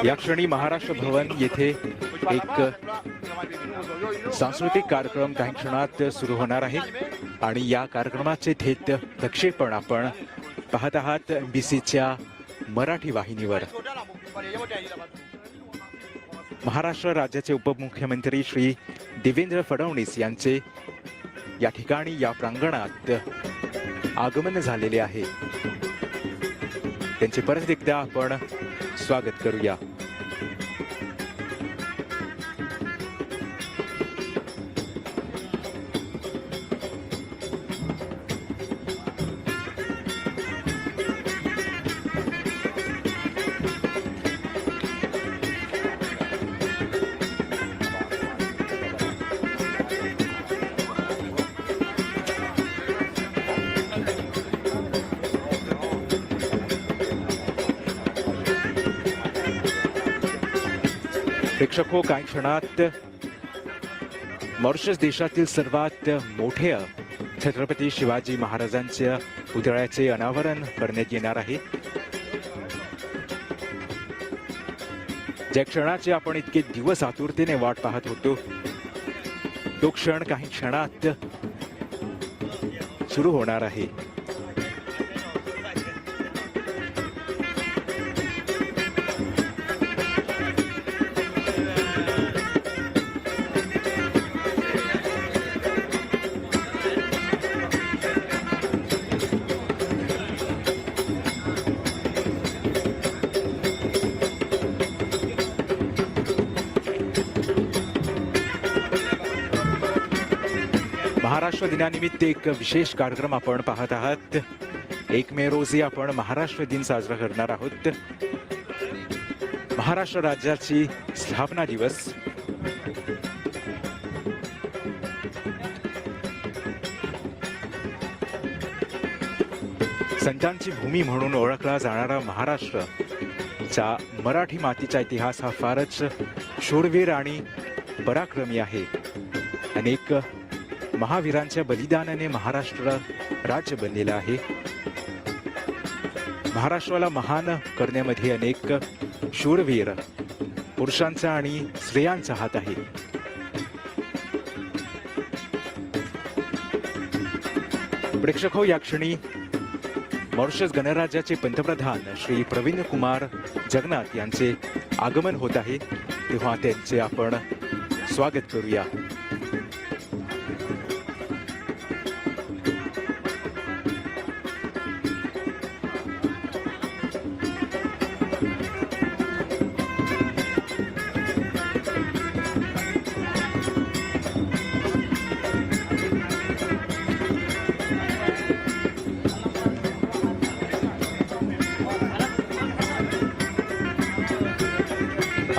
या क्षणी महाराष्ट्र भवन येथे एक सांस्कृतिक कार्यक्रम काही क्षणात सुरू होणार आहे आणि या कार्यक्रमाचे थेट प्रक्षेपण आपण पाहत आहात एमबीसीच्या मराठी वाहिनीवर. महाराष्ट्र राज्याचे उपमुख्यमंत्री श्री देवेंद्र फडणवीस यांचे या ठिकाणी या प्रांगणात आगमन झालेले आहे. त्यांचे परत एकदा आपण स्वागत करूया. प्रेक्षको, काही क्षणात मॉरिशस देशातील सर्वात मोठ्या छत्रपती शिवाजी महाराजांच्या पुतळ्याचे अनावरण करण्यात येणार आहे. ज्या क्षणाची आपण इतके दिवस आतुरतेने वाट पाहत होतो तो क्षण काही क्षणात सुरू होणार आहे. महाराष्ट्र दिनानिमित्त एक विशेष कार्यक्रम आपण पाहत आहात. 1 मे रोजी आपण महाराष्ट्र दिन साजरा करणार आहोत. महाराष्ट्र राज्याची स्थापना दिवस. संतांची भूमी म्हणून ओळखला जाणारा महाराष्ट्रचा मराठी मातीचा इतिहास हा फारच शूरवीर आणि पराक्रमी आहे. अनेक महावीरांच्या बलिदानाने महाराष्ट्र राज्य बनलेला आहे. महाराष्ट्राला महान करण्यामध्ये अनेक शूरवीर पुरुषांचा आणि स्त्रियांचा हात आहे. प्रेक्षको, या क्षणी मॉरिशस गणराज्याचे पंतप्रधान श्री प्रवीण कुमार जगन्नाथ यांचे आगमन होत आहे, तेव्हा त्यांचे आपण स्वागत करूया.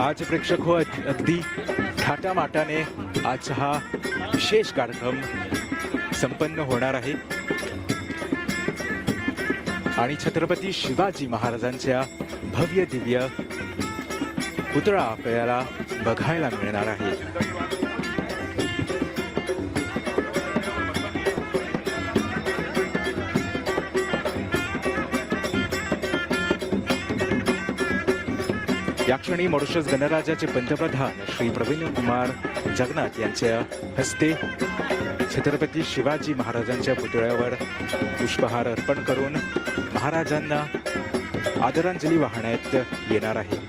आज प्रेक्षक हो, अगदी थाटामाटाने आज हा विशेष कार्यक्रम संपन्न होणार आहे आणि छत्रपती शिवाजी महाराजांच्या भव्य दिव्य पुतळा आपल्याला बघायला मिळणार आहे. या क्षणी मॉरिशस गणराज्याचे पंतप्रधान श्री प्रवीण कुमार जगन्नाथ यांच्या हस्ते छत्रपती शिवाजी महाराजांच्या पुतळ्यावर पुष्पहार अर्पण करून महाराजांना आदरांजली वाहण्यात येणार आहे.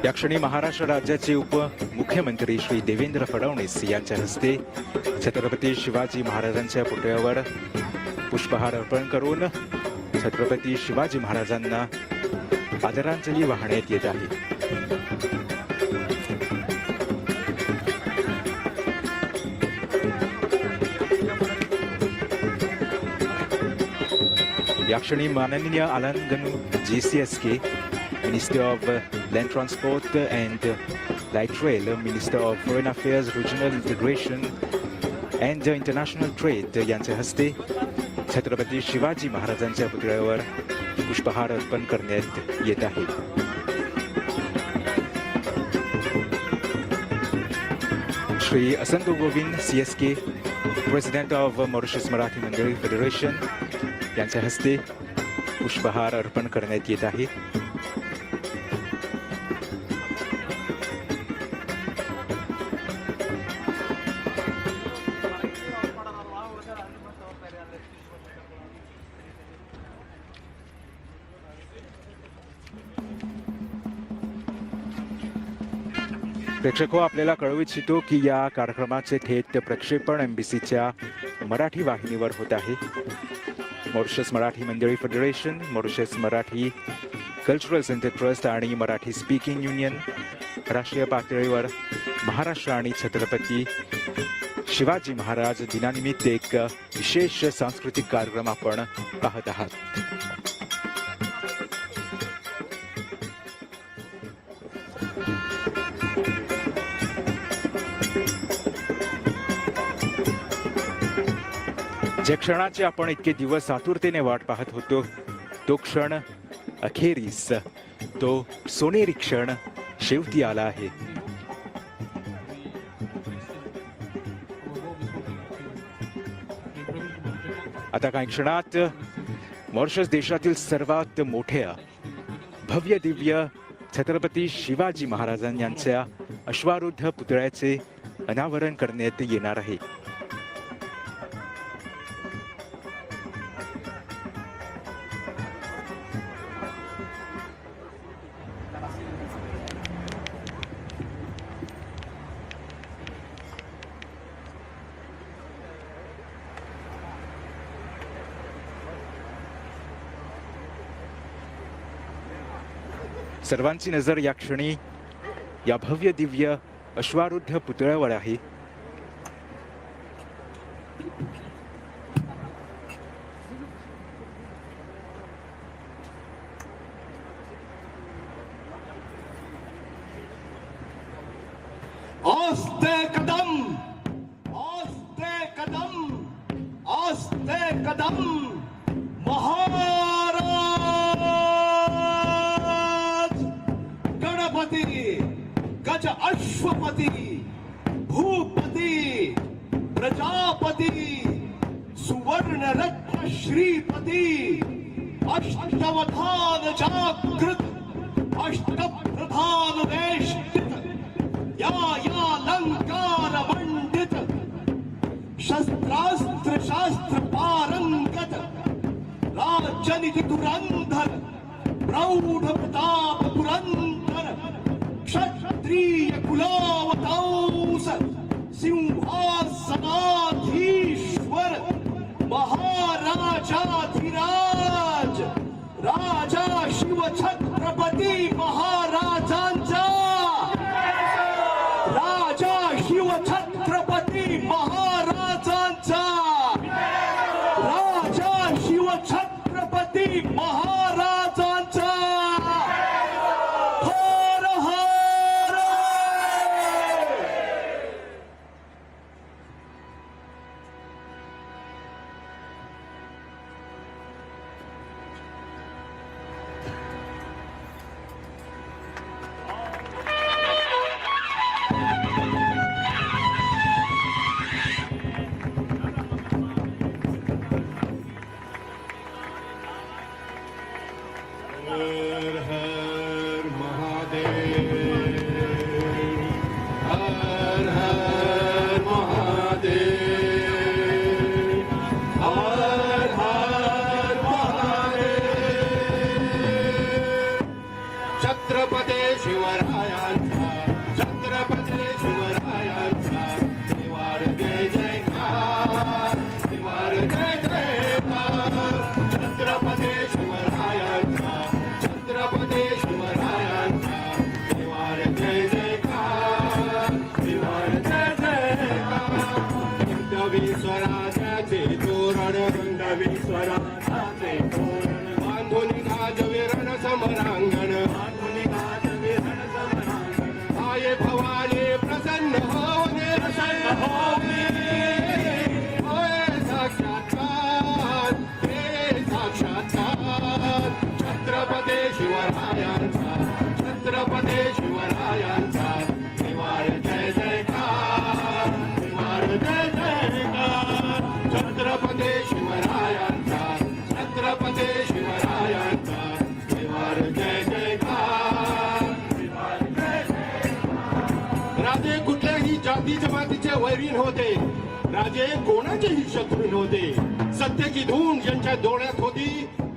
या क्षणी महाराष्ट्र राज्याचे उपमुख्यमंत्री श्री देवेंद्र फडणवीस यांच्या हस्ते छत्रपती शिवाजी महाराजांच्या पुतळ्यावर पुष्पहार अर्पण करून छत्रपती शिवाजी महाराजांना आदरांजली वाहण्यात येत आहे. या क्षणी माननीय आलंगनू GCSK Minister of Land Transport and Light Rail, Minister of Foreign Affairs, Regional Integration and International Trade यांच्या हस्ते छत्रपती शिवाजी महाराजांच्या पुतळ्यावर पुष्पहार अर्पण करण्यात येत आहे. श्री असंत Govind CSK president of Mauritius Marathi मंडळी फेडरेशन यांच्या हस्ते पुष्पहार अर्पण करण्यात येत आहे. प्रेक्षको, आपल्याला कळवू इच्छितो की या कार्यक्रमाचे थेट प्रक्षेपण MBCच्या मराठी वाहिनीवर होत आहे. मॉरिशस मराठी मंडळी federation, Mauritius Marathi cultural centre trust आणि मराठी स्पीकिंग युनियन राष्ट्रीय पातळीवर महाराष्ट्र आणि छत्रपती शिवाजी महाराज दिनानिमित्त एक विशेष सांस्कृतिक कार्यक्रम आपण पाहत आहात. ज्या क्षणाची आपण इतके दिवस आतुरतेने वाट पाहत होतो तो क्षण अखेरीस, तो सोनेरी क्षण शेवटी आला आहे. आता काही क्षणात मॉरिशस देशातील सर्वात मोठ्या भव्य दिव्य छत्रपती शिवाजी महाराजांच्या अश्वारूढ पुतळ्याचे अनावरण करण्यात येणार आहे. सर्वांची नजर या क्षणी या भव्य दिव्य अश्वारूढ पुतळ्यावर आहे. आस्ते कदम, आस्ते कदम, आस्ते कदम, महाराज गणपति गज अश्वपति भूपति प्रजापति सुवर्ण रत्न श्रीपति अष्टवधान जागृत अष्टप्रधान वेष्टित यालंकार मंडित शस्त्रास्त्र शास्त्र पारंगत राजनीति धुरंधर प्रौढ़ प्रताप पुरंदर क्षत्रिय कुलावतांस सिंहासनाधीश्वर महाराजाधिराज राजा शिव छत्रपती महाराजांचा राजा शिव छत्रपती महाराजांचा राजा शिव छत्रपती महाराजांचा हर हर. हर हर महादेव, हर हर महादेव, हर हर महादेव. छत्रपती शिवरायांचा, छत्रपती शिवरायांचा देवार जय जयकार, देवार जय जयकार. छत्रपती शिवरायांचा, छत्रपती शिवरायांचा देवार जय जयकार, देवार जय जयकार. हिंदवी स्वराज्याचे तोरण, हिंदवी स्वराज्याचे तोरण बांधून गाजवे रण समरांगण, बांधून गाजवे रण समरांगण. आये भवानी प्रसन्न होने, प्रसन्न होने होय साक्षात्कार राजे कुठल्याही जाती जमातीचे वैरीण होते, राजे कोणाचेही शत्रू नव्हते. सत्तेची धून ज्यांच्या डोळ्यात होती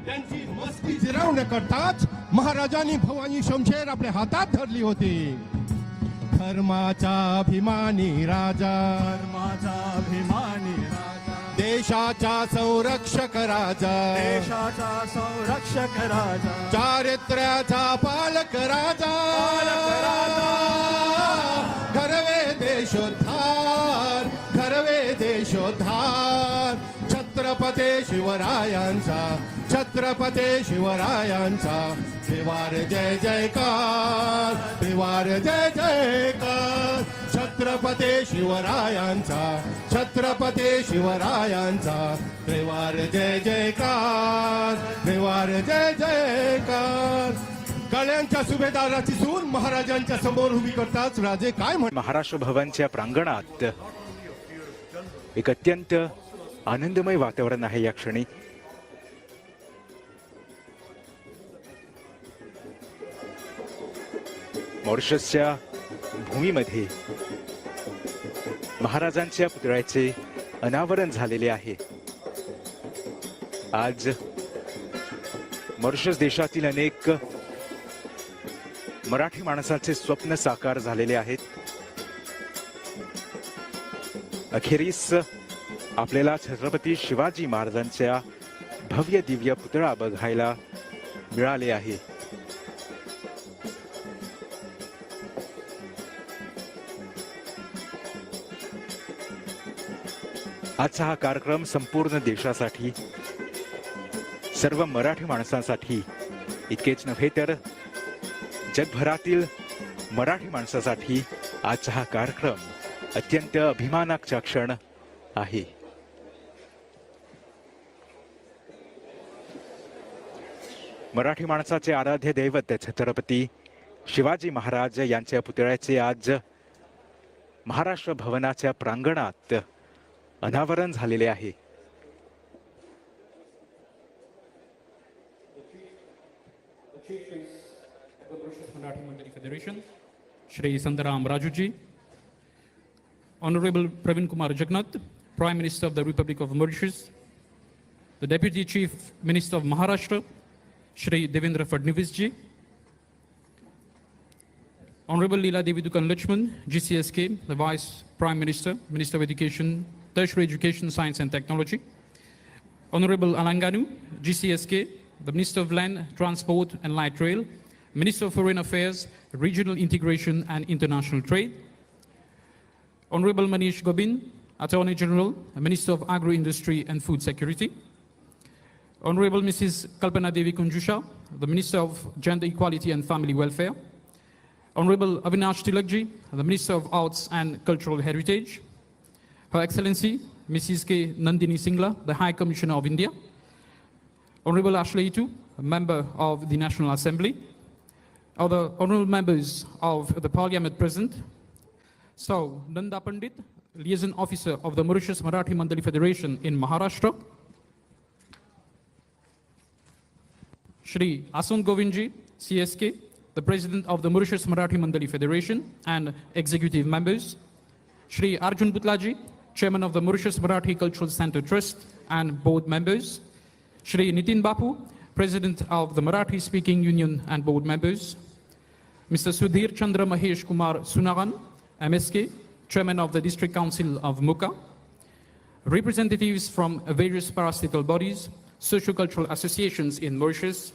त्यांची मस्ती जिरवण्याकरताच महाराजांनी भवानी शमशेर आपल्या हातात धरली होती. धर्माचा अभिमानी राजा, धर्माचा अभिमानी राजा, देशाचा संरक्षक राजा, देशाचा संरक्षक राजा, चारित्र्याचा पालक राजा, घडवे देशोद्धार, घडवे देशोद्धार. छत्रपती शिवरायांचा, छत्रपती शिवरायांचा त्रिवार जय जयकार, त्रिवार जय जयकार. छत्रपती शिवरायांचा, छत्रपती शिवरायांचा त्रिवार जय जयकार, त्रिवार जय जयकार. कळ्यांच्या सुभेदाराची सून महाराजांच्या समोर उभी करताच राजे काय म्हणतात. महाराष्ट्र भवनच्या प्रांगणात एक अत्यंत आनंदमय वातावरण आहे या क्षणी. मॉरिशसच्या भूमीमध्ये महाराजांच्या पुतळ्याचे अनावरण झालेले आहे. आज मॉरिशस देशातील अनेक मराठी माणसाचे स्वप्न साकार झालेले आहेत. अखेरीस आपल्याला छत्रपती शिवाजी महाराजांच्या भव्य दिव्य पुतळा बघायला मिळाले आहे. आजचा हा कार्यक्रम संपूर्ण देशासाठी, सर्व मराठी माणसांसाठी इतकेच नव्हे तर जगभरातील मराठी माणसासाठी आजचा हा कार्यक्रम अत्यंत अभिमानाचा क्षण आहे. मराठी माणसाचे आराध्य दैवत छत्रपती शिवाजी महाराज यांच्या पुतळ्याचे आज महाराष्ट्र भवनाच्या प्रांगणात अनावरण झालेले आहे. Federation, Shri Santaram Rajuji, Honorable Pravin Kumar Jagannath, Prime Minister of the Republic of Mauritius, the Deputy Chief Minister of Maharashtra, Shri Devendra Fadnavis ji, Honorable Leela Devi Dukan Lachman, GCSK, the Vice Prime Minister, Minister of Education, Tertiary Education, Science and Technology, Honorable Alanganu, GCSK, the Minister of Land, Transport and Light Rail, Minister of Foreign Affairs, Regional Integration and International Trade, Honorable Manish Gobin, Attorney General, Minister of Agro-Industry and Food Security, Honorable Mrs. Kalpana Devi Kunjusha, the Minister of Gender Equality and Family Welfare, Honorable Avinash Tilakji, the Minister of Arts and Cultural Heritage, Her Excellency Mrs. K. Nandini Singla, the High Commissioner of India, Honorable Ashley Itu, a member of the National Assembly, other honorable members of the Parliament present. So, Nanda Pandit, Liaison Officer of the Mauritius Marathi Mandali Federation in Maharashtra, Shri Asun Govindji, CSK, the President of the Mauritius Marathi Mandali Federation and executive members, Shri Arjun Butlaji, Chairman of the Mauritius Marathi Cultural Center Trust and board members, Shri Nitin Bapu, President of the Marathi Speaking Union and board members, Mr. Sudhir Chandra Mahesh Kumar Sunagan, MSK, Chairman of the District Council of Muka, representatives from various parastatal bodies, socio-cultural associations in Mauritius,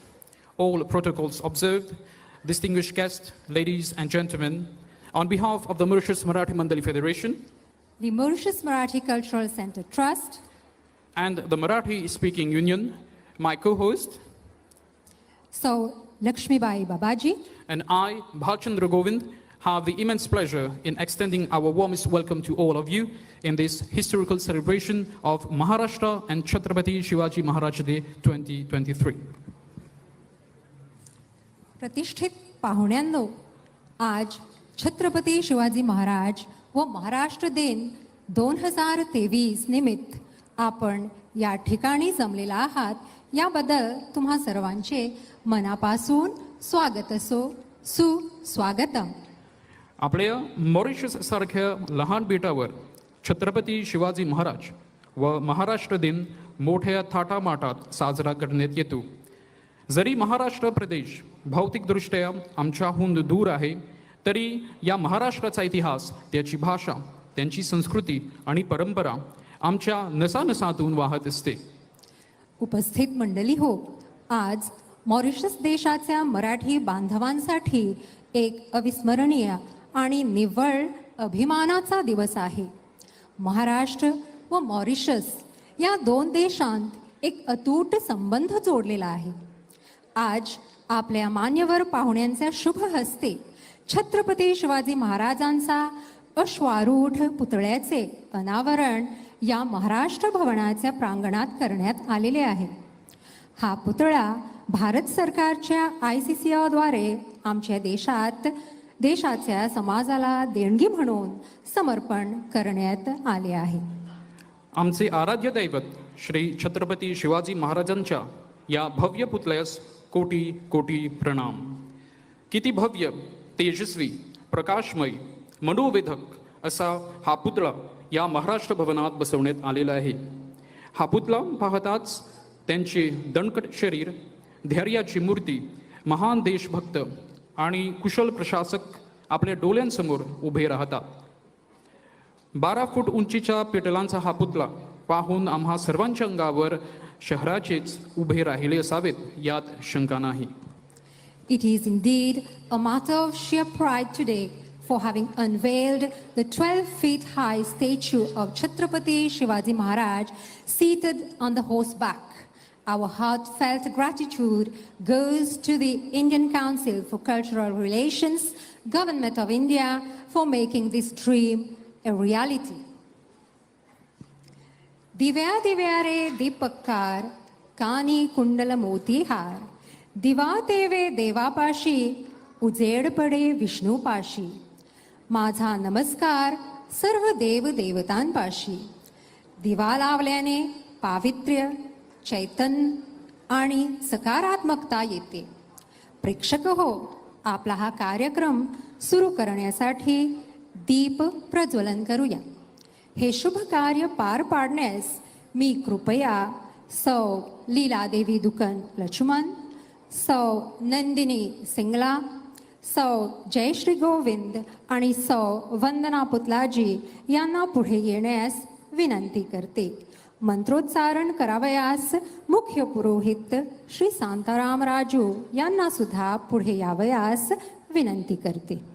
all protocols observed, distinguished guests, ladies and gentlemen, on behalf of the Mauritius Marathi Mandali Federation, the Mauritius Marathi Cultural Center Trust, and the Marathi Speaking Union, my co-host, so Lakshmibai Babaji, and I, Bhalchandra Govind, have the immense pleasure in extending our warmest welcome to all of you in this historical celebration of Maharashtra and Chhatrapati Shivaji Maharaj Day 2023. प्रतिष्ठित पाहुण्यांनो, आज छत्रपती शिवाजी महाराज व महाराष्ट्र दिन 2023 निमित्त आपण या ठिकाणी जमलेला आहात, याबद्दल तुम्हा सर्वांचे मनापासून स्वागत असो, सुस्वागतम. आपल्या मॉरिशस सारख्या लहान बेटावर छत्रपती शिवाजी महाराज व महाराष्ट्र दिन मोठ्या थाटामाटात साजरा करण्यात येतो. जरी महाराष्ट्र प्रदेश भौतिकदृष्ट्या आमच्याहून दूर आहे, तरी या महाराष्ट्राचा इतिहास, त्याची भाषा, त्यांची संस्कृती आणि परंपरा आमच्या नसानसातून वाहत असते. उपस्थित मंडळी हो, आज मॉरिशस देशाच्या मराठी बांधवांसाठी एक अविस्मरणीय आणि निव्वळ अभिमानाचा दिवस आहे. महाराष्ट्र व मॉरिशस या दोन देशांत एक अतूट संबंध जोडलेला आहे. आज आपल्या मान्यवर पाहुण्यांच्या शुभ हस्ते छत्रपती शिवाजी महाराजांचा अश्वारूढ पुतळ्याचे अनावरण या महाराष्ट्र भवनाच्या प्रांगणात करण्यात आलेले आहे. हा पुतळा भारत सरकारच्या ICCद्वारे आमच्या देशाच्या समाजाला देणगी म्हणून समर्पण करण्यात आले आहे. आमचे आराध्य दैवत श्री छत्रपती शिवाजी महाराजांच्या या भव्य पुतळ्यास कोटी कोटी प्रणाम. किती भव्य, तेजस्वी, प्रकाशमय, मनोवेधक असा हा पुतळा या महाराष्ट्र भवनात बसवण्यात आलेला आहे. हा पुतळा पाहताच त्यांचे दणकट शरीर, धैर्याची मूर्ती, महान देशभक्त आणि कुशल प्रशासक आपल्या डोळ्यांसमोर उभे राहतात. 12 फूट उंचीच्या पेटलांचा हा पुतळा पाहून आम्हा सर्वांच्या अंगावर शहराचेच उभे राहिले असावेत यात शंका नाही. It is indeed a matter of sheer pride today for having unveiled the 12 feet high statue of Chhatrapati Shivaji Maharaj seated on the horseback. Our heartfelt gratitude goes to the Indian Council for Cultural Relations, Government of India, for making this dream a reality. Divya Divya रे दीपकार, कानी कुंडल मोती हार, दिवा देवे देवापाशी, उजेड पडे विष्णूपाशी. माझा नमस्कार सर्व देव देवतांपाशी. दिवा लावल्याने पावित्र्य, चैतन्य आणि सकारात्मकता येते. प्रेक्षक हो, आपला हा कार्यक्रम सुरू करण्यासाठी दीप प्रज्वलन करूया. हे शुभ कार्य पार पाडण्यास मी कृपया सौ लीलादेवी दुकन लक्ष्मण, सौ नंदिनी सिंगला, सौ जयश्री गोविंद आणि सौ वंदना पुतलाजी यांना पुढे येण्यास विनंती करते. मंत्रोच्चारण करावयास मुख्य पुरोहित श्री शांताराम राजू यांना सुद्धा पुढे यावयास विनंती करते.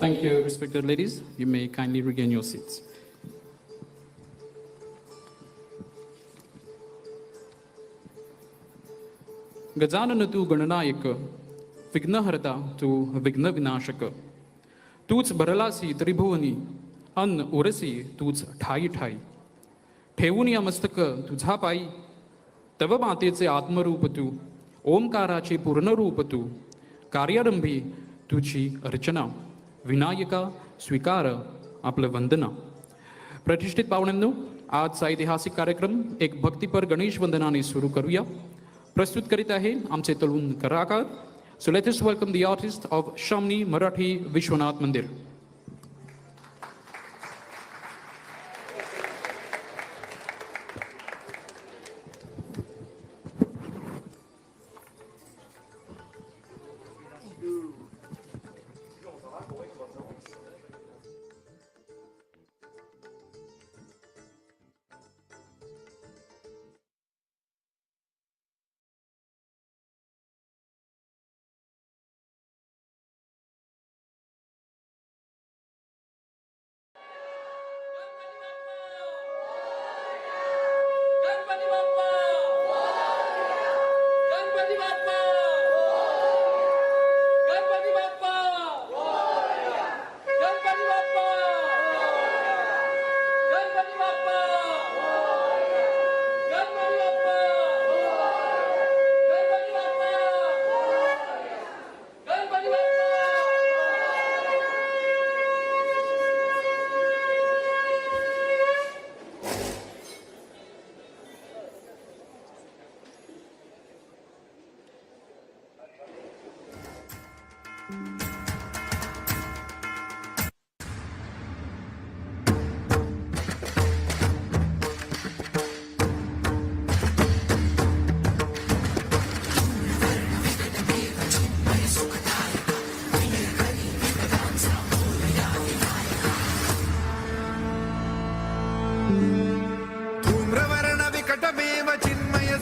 Thank you, respected ladies. You may kindly regain your seats. Gajanan तू गणनायक, विघ्नहर्ता तू विघ्न विनाशक. तूच भरलासी त्रिभुवनी, अन्न उरसी तूच ठाई ठाई. ठेवून या मस्तक तुझा पायी, तव मातेचे आत्मरूप तू, ओंकाराचे पूर्णरूप तू. कार्यारंभी तुझी अर्चना, विनायका स्वीकार आपलं वंदना. प्रतिष्ठित पाहुण्यांनो, आजचा ऐतिहासिक कार्यक्रम एक भक्तिपर गणेश वंदनाने सुरू करूया. प्रस्तुत करीत आहे आमचे तरुण कलाकार. So let us welcome the artist of शामनी मराठी विश्वनाथ मंदिर.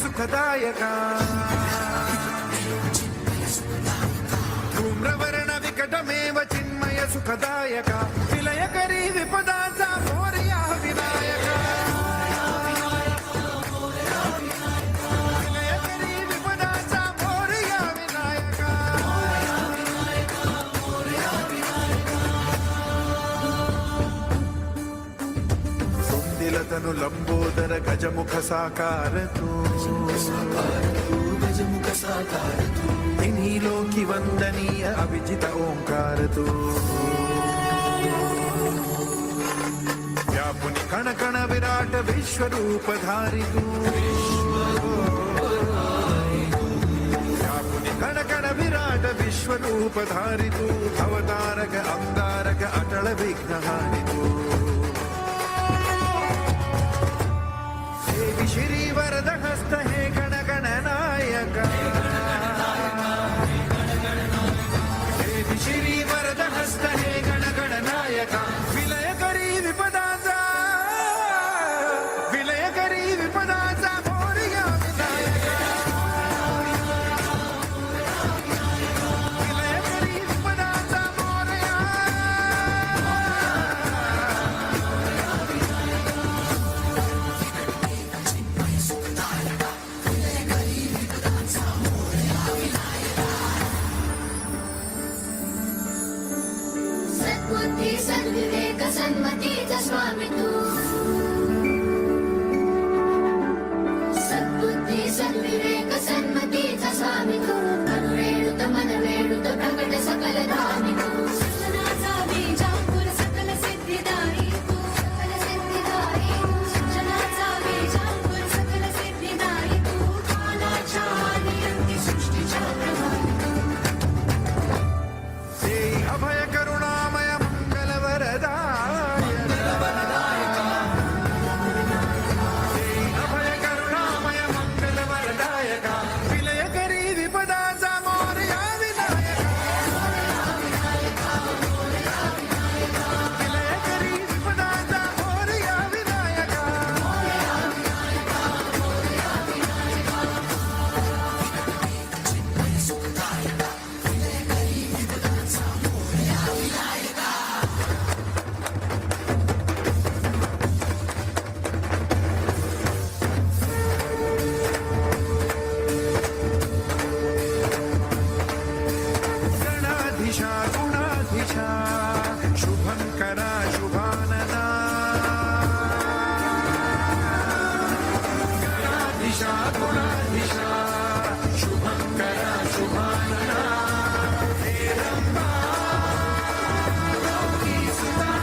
सुखदायका धूम्रवर्ण विकटमेव चिन्मय सुखदायका विलयकरी विपदाचा मोरया विनायका विलयकरी विपदाचा मोरया विनायका सुंदिल तनु लंबोदर गजमुख साकार तू तिन्ही लोकी वंदनीय अभिजित ओंकार तू व्यापुनी कण कण विराट विश्वरूप धारी तू व्यापुनी कण कण विराट विश्वरूप धारी तू अवतारक अंगारक अटल विघ्नहारी तू देवी श्री वरद हस्त हे गण गणनायका देवी श्री वरद हस्त हे गण गणनायका विलय करी विपदाचा मोरया विनायका विलय करी विपदाचा मोरया सद्बुद्धी सद्विवेक सन्मतीचा स्वामी तू सद्बुद्धी सद्विवेक सन्मतीचा स्वामी तू अनुरेणुत मनवेणुत प्रकट सकल धामी तू सज्जनाचा बीजांकुर सकल सिद्धिदायी तू सज्जनाचा बीजांकुर सकल सिद्धिदायी तू कालाच्या आदिअंती सृष्टीच्या प्रभावी देई अभय करुणामय मंगल वरदायक देई अभय करुणामय मंगल वरदायका विलय करी विपदाचा मोरया विनायका गणाधीशा गुणाधीशा शुभंकरा शुभानना गणाधीशा गुणाधीशा शुभंकरा शुभानना हे रंबा गौरी सुता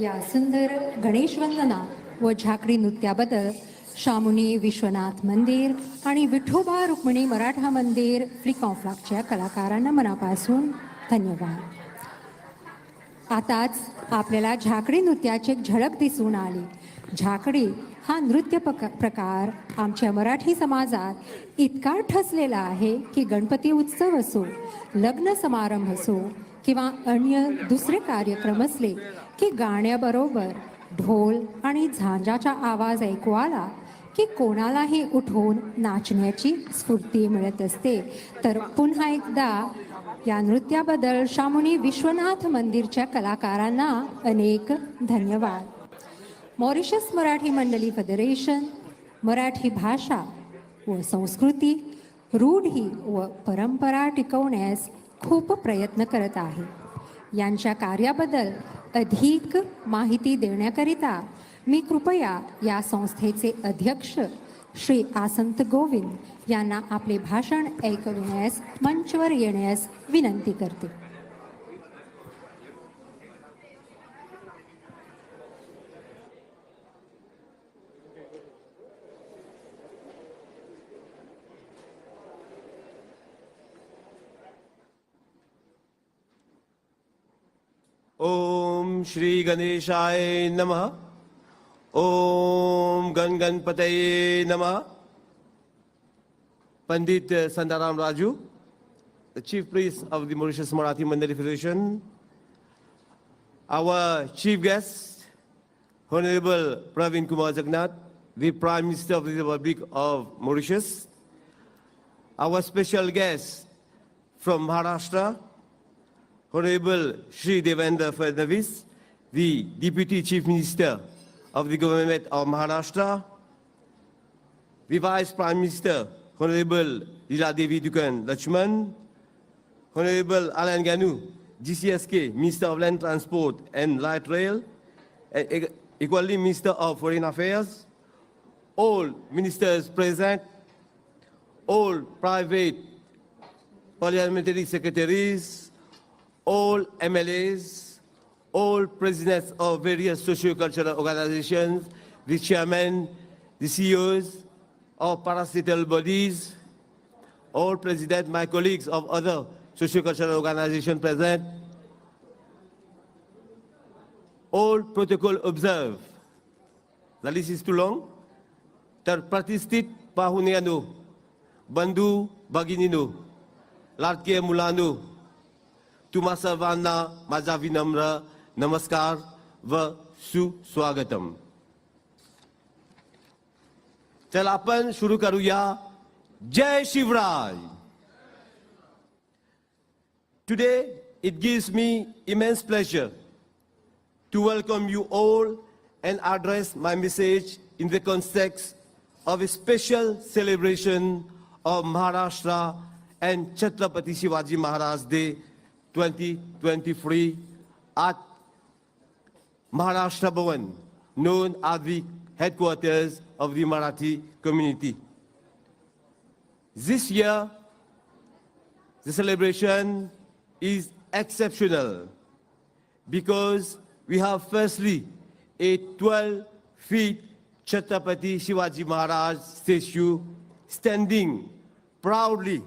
या सुंदर गणेश वंदना व झाकडी नृत्याबद्दल शामुनी विश्वनाथ मंदिर आणि विठोबा रुक्मिणी मराठा मंदिर फ्लिक ऑफ फ्लॅगच्या कलाकारांना मनापासून धन्यवाद. आताच आपल्याला झाकडी नृत्याची एक झलक दिसून आली. झाकडी हा नृत्य प्रकार आमच्या मराठी समाजात इतका ठसलेला आहे की गणपती उत्सव असो, लग्न समारंभ असो किंवा अन्य दुसरे कार्यक्रम असले की गाण्याबरोबर ढोल आणि झांजाचा आवाज ऐकू आला की कोणालाही उठून नाचण्याची स्फूर्ती मिळत असते. तर पुन्हा एकदा या नृत्याबद्दल शामुनी विश्वनाथ मंदिरच्या कलाकारांना अनेक धन्यवाद. मॉरिशस मराठी मंडळी फेडरेशन मराठी भाषा व संस्कृती, रूढी व परंपरा टिकवण्यास खूप प्रयत्न करत आहे. यांच्या कार्याबद्दल अधिक माहिती देण्याकरिता मी कृपया या संस्थेचे अध्यक्ष श्री आसंत गोविंद यांना आपले भाषण ऐकविण्यास मंचवर येण्यास विनंती करते. ओम श्री गणेशाय नमः. ओम गण गणपतये नमः. Pandit Sandaram Raju, the Chief Priest of the Mauritius Marathi Mandali Federation, our Chief Guest, Honorable Praveen Kumar Jagannath, the Prime Minister of the Republic of Mauritius, our special guest from Maharashtra, Honorable Shri Devendra Fadnavis, the Deputy Chief Minister of the Government of Maharashtra, the Vice Prime Minister, Honorable Leela Devi Dukan Lakshman, Honorable Alan Ganu, GCSK, Minister of Land Transport and Light Rail, and equally Minister of Foreign Affairs, all ministers present, all private parliamentary secretaries, all MLAs, all presidents of various socio-cultural organizations, the chairmen, the CEOs of parastatal bodies, all presidents, my colleagues of other socio-cultural organizations present, all protocol observed. The list is too long. तर प्रतिष्ठित पाहुण्यांनो, बंधू भगिनींनो, लाडके मुलांनो, तुम्हा सर्वांना माझा विनम्र नमस्कार व सुस्वागतम. चला आपण सुरू करूया. जय Shivrai. Today it gives me immense pleasure to welcome you all and address my message in the context of a special celebration of Maharashtra and Chhatrapati Shivaji Maharaj Day 2023 at Maharashtra Bhavan, known as the headquarters of the Marathi community. This year, the celebration is exceptional because we have firstly a 12-feet Chhatrapati Shivaji Maharaj statue standing proudly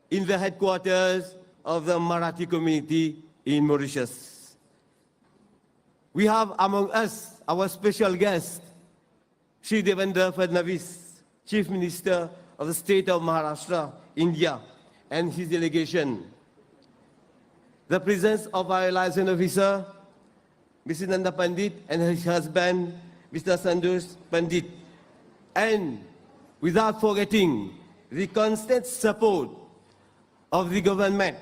in the headquarters of the Marathi community in Mauritius. We have among us our special guest, Shri Devendra Fadnavis, Chief Minister of the State of Maharashtra, India, and his delegation. The presence of our liaison officer, Mrs. Nanda Pandit, and his husband, Mr. Sandosh Pandit. And without forgetting the constant support of the government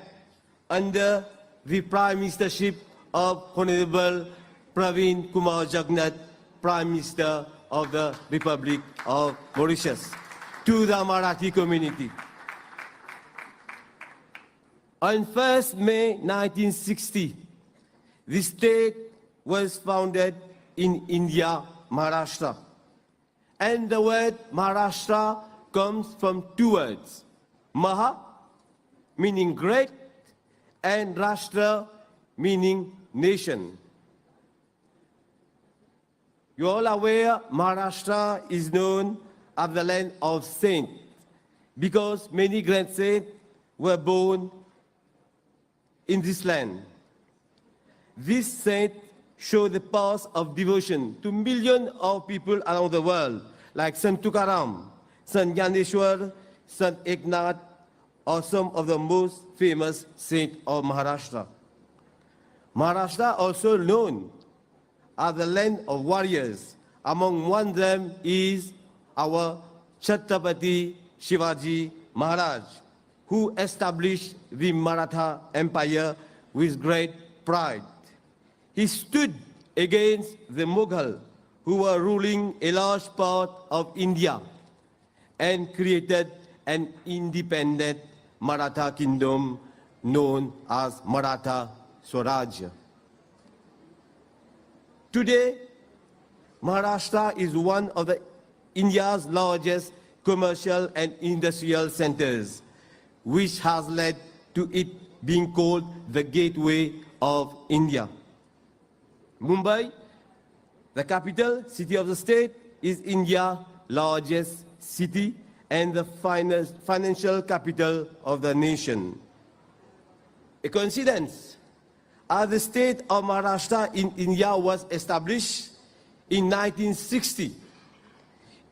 under the Prime Ministership of Honorable Praveen Kumar Jagannath, Prime Minister of the Republic of Mauritius, to the Marathi community. On 1st May 1960, the state was founded in India, Maharashtra. And the word Maharashtra comes from two words, Maha, meaning great, and Rashtra, meaning nation. You all aware Maharashtra is known as the land of saints because many great saints were born in this land. These saints show the path of devotion to millions of people around the world, like Sant Tukaram, Sant Gyaneshwar, Sant Eknath, or some of the most famous saints of Maharashtra. Maharashtra also known are the land of warriors. Among one of them is our Chhatrapati Shivaji Maharaj, who established the Maratha Empire with great pride. He stood against the Mughal, who were ruling a large part of India, and created an independent Maratha kingdom known as Maratha Swaraj. Today, Maharashtra is one of India's largest commercial and industrial centers, which has led to it being called the gateway of India. Mumbai, the capital city of the state, is India's largest city and the financial capital of the nation. A coincidence, as the state of Maharashtra in India was established in 1960.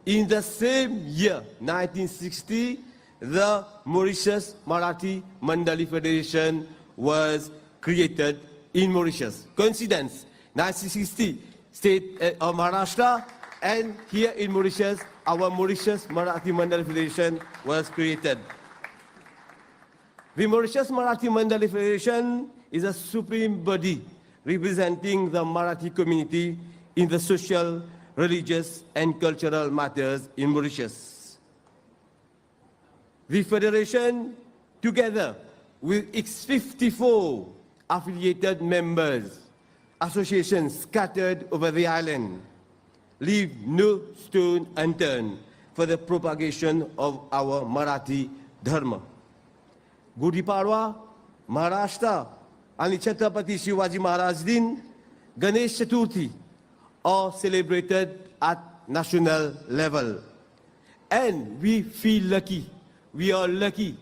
In the same year, 1960, the Mauritius Marathi Mandali Federation was created in Mauritius. Coincidence, 1960, state of Maharashtra, and here in Mauritius, our Mauritius Marathi Mandali Federation was created. The Mauritius Marathi Mandali Federation is a supreme body representing the Marathi community in the social, religious, and cultural matters in Mauritius. The Federation, together with its 54 affiliated members, associations scattered over the island, leave no stone unturned for the propagation of our Marathi Dharma. Gudi Padwa, Maharashtra, and Chhatrapati Shivaji Maharaj Din, Ganesh Chaturthi are celebrated at national level. And we feel lucky, we are lucky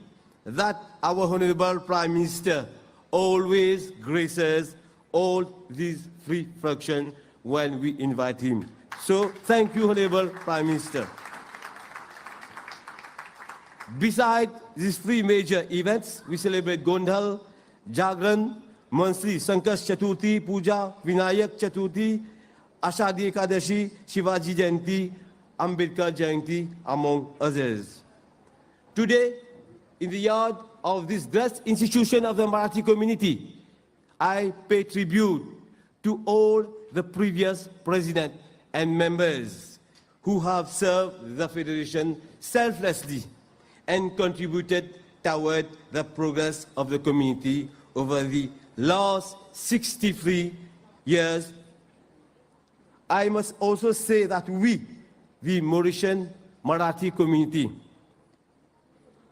that our Honorable Prime Minister always graces all these free functions when we invite him. So thank you, Honorable Prime Minister. Besides these three major events, we celebrate Gondal, Jagran, Mansi, Sankash Chaturthi, Puja, Vinayak Chaturthi, Ashadi Ekadashi, Shivaji Jayanti, Ambedkar Jayanti, among others. Today, in the yard of this blessed institution of the Marathi community, I pay tribute to all the previous presidents and members who have served the Federation selflessly and contributed toward the progress of the community over the last 63 years. I must also say that we, the Mauritian Marathi community,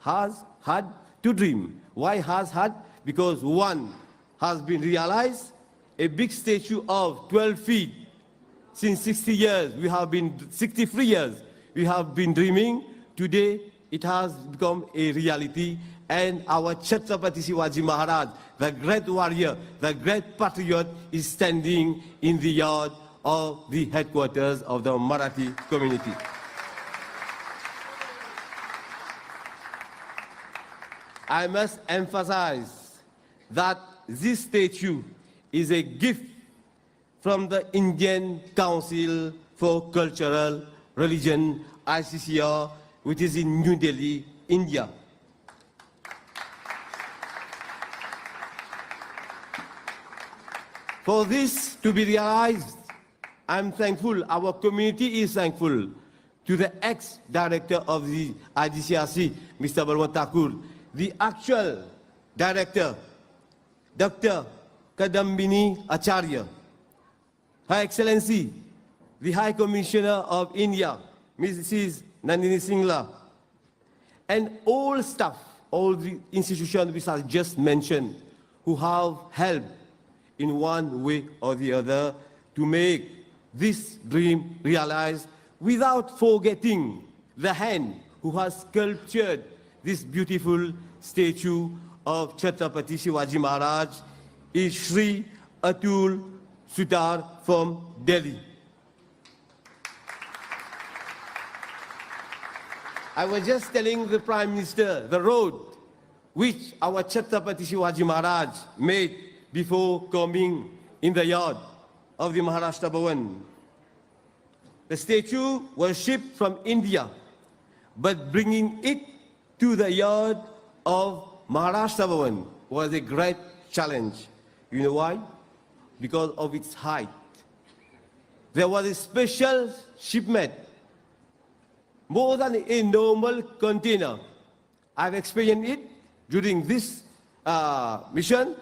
has had to dream. Why has had? Because one has been realized, a big statue of 12 feet. Since 60 years, 63 years, we have been dreaming. Today, it has become a reality, and our Chhatrapati Shivaji Maharaj, the great warrior, the great patriot, is standing in the yard of the headquarters of the Marathi community. I must emphasize that this statue is a gift from the Indian Council for Cultural Religion, ICCR, which is in New Delhi, India. For this to be realized, I'm thankful, our community is thankful to the ex-director of the IDCRC, Mr. Balwant Thakur, the actual director, Dr. Kadambini Acharya, Her Excellency, the High Commissioner of India, Mrs. Nandini Singla, and all staff, all the institutions which I just mentioned, who have helped in one way or the other to make this dream realized, without forgetting the hand who has sculptured this beautiful statue of Chhatrapati Shivaji Maharaj, is Shri Atul Sutar from Delhi. I was just telling the Prime Minister the road which our Chhatrapati Shivaji Maharaj made before coming in the yard. of the Maharashtra Bhavan. The statue was shipped from India, but bringing it to the yard of Maharashtra Bhavan was a great challenge. You know why? Because of its height. There was a special shipment, more than a normal container. I've experienced it during this mission.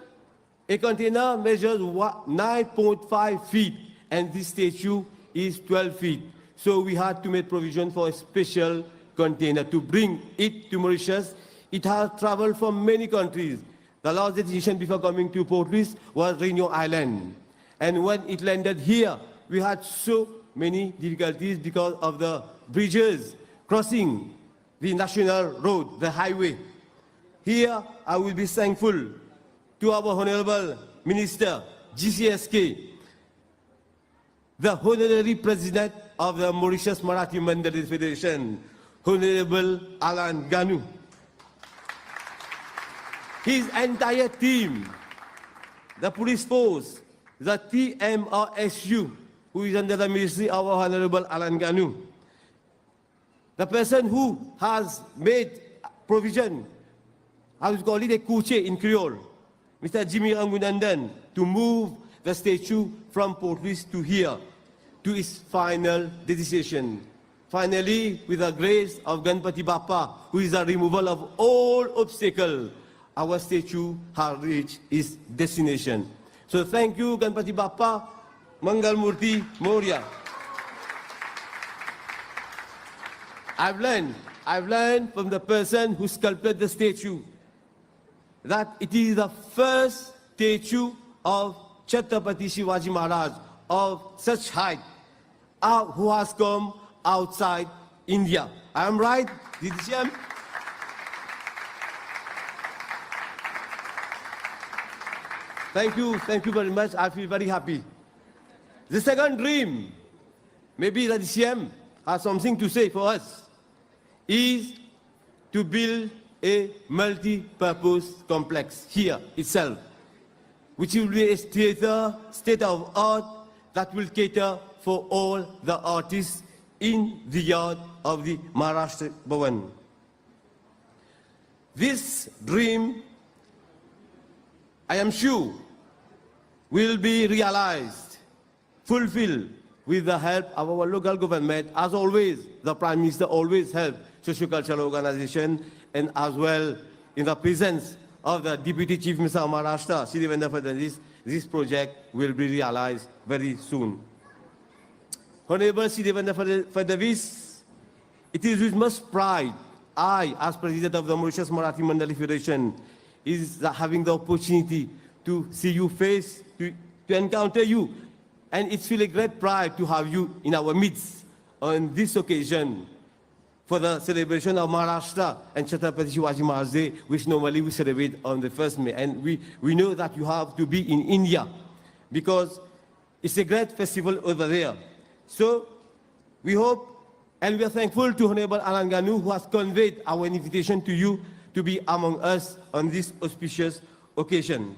A container measures 9.5 feet, and this statue is 12 feet. So we had to make provision for a special container to bring it to Mauritius. It has traveled from many countries. The last destination before coming to Port Louis was Réunion Island. And when it landed here, we had so many difficulties because of the bridges crossing the national road, the highway. Here, I will be thankful to our Honorable Minister, GCSK, the Honorary President of the Mauritius Marathi Mandal Federation, Honorable Alan Ganu. His entire team, the police force, the TMRSU, who is under the ministry of our Honorable Alan Ganu. The person who has made provision, I would call it a kuche in Creole, Mr. Jimmy Rangunandan, to move the statue from Port Louis to here, to its final destination. Finally, with the grace of Ganpati Bappa, who is the removal of all obstacles, our statue has reached its destination. So thank you, Ganpati Bappa, Mangal Murti, Moria. I've learned from the person who sculpted the statue that it is the first statue of Chhatrapati Shivaji Maharaj of such height who has come outside India. I am right, DDCM? Thank you very much. I feel very happy. The second dream, maybe the DCM has something to say for us, is to build a multi-purpose complex here itself, which will be a theater, state of art that will cater for all the artists in the yard of the Maharashtra Bhavan. This dream, I am sure, will be realized, fulfilled with the help of our local government. As always, the Prime Minister always helps socio-cultural organization, and as well in the presence of the Deputy Chief Minister of Maharashtra, Devendra Fadnavis, this project will be realized very soon. Honorable Devendra Fadnavis, it is with much pride I, as President of the Mauritius Marathi Mandal Federation, is having the opportunity to see you face, to encounter you. And it's really a great pride to have you in our midst on this occasion for the celebration of Maharashtra and Chhatrapati Shivaji Maharaj Day, which normally we celebrate on the 1st May. And we know that you have to be in India because it's a great festival over there. So we hope and we are thankful to Honorable Alan Ganu, who has conveyed our invitation to you to be among us on this auspicious occasion.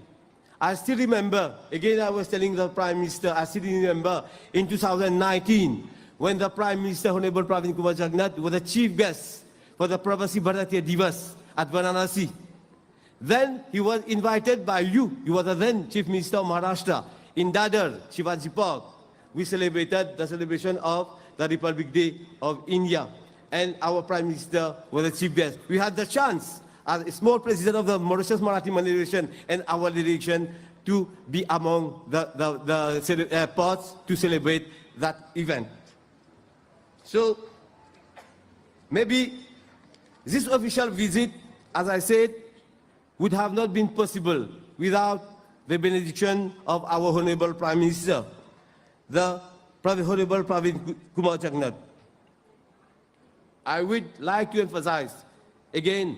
I still remember, again I was telling the Prime Minister, I still remember in 2019, when the Prime Minister, Honorable Pravin Kumar Jagannath, was the chief guest for the Pravasi Bharatiya Divas at Varanasi. Then he was invited by you. You were the then Chief Minister of Maharashtra in Dadar, Shivaji Park. We celebrated the celebration of the Republic Day of India. And our Prime Minister was the chief guest. We had the chance, as a small president of the Mauritius Marathi Mandal delegation and our delegation, to be among the airports to celebrate that event. So, maybe this official visit, as I said, would have not been possible without the benediction of our Honorable Prime Minister, the Honorable Pravin Kumar Jagannath. I would like to emphasize, again,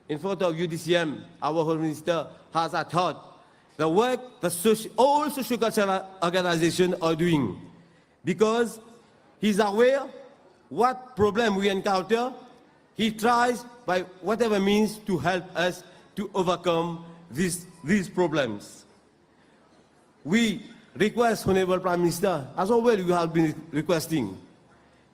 in front of UDCM, our Home Minister has at heart the work all socio-cultural organizations are doing, because he's aware what problem we encounter. He tries by whatever means to help us to overcome these problems. We request, Honorable Prime Minister, as always you have been requesting,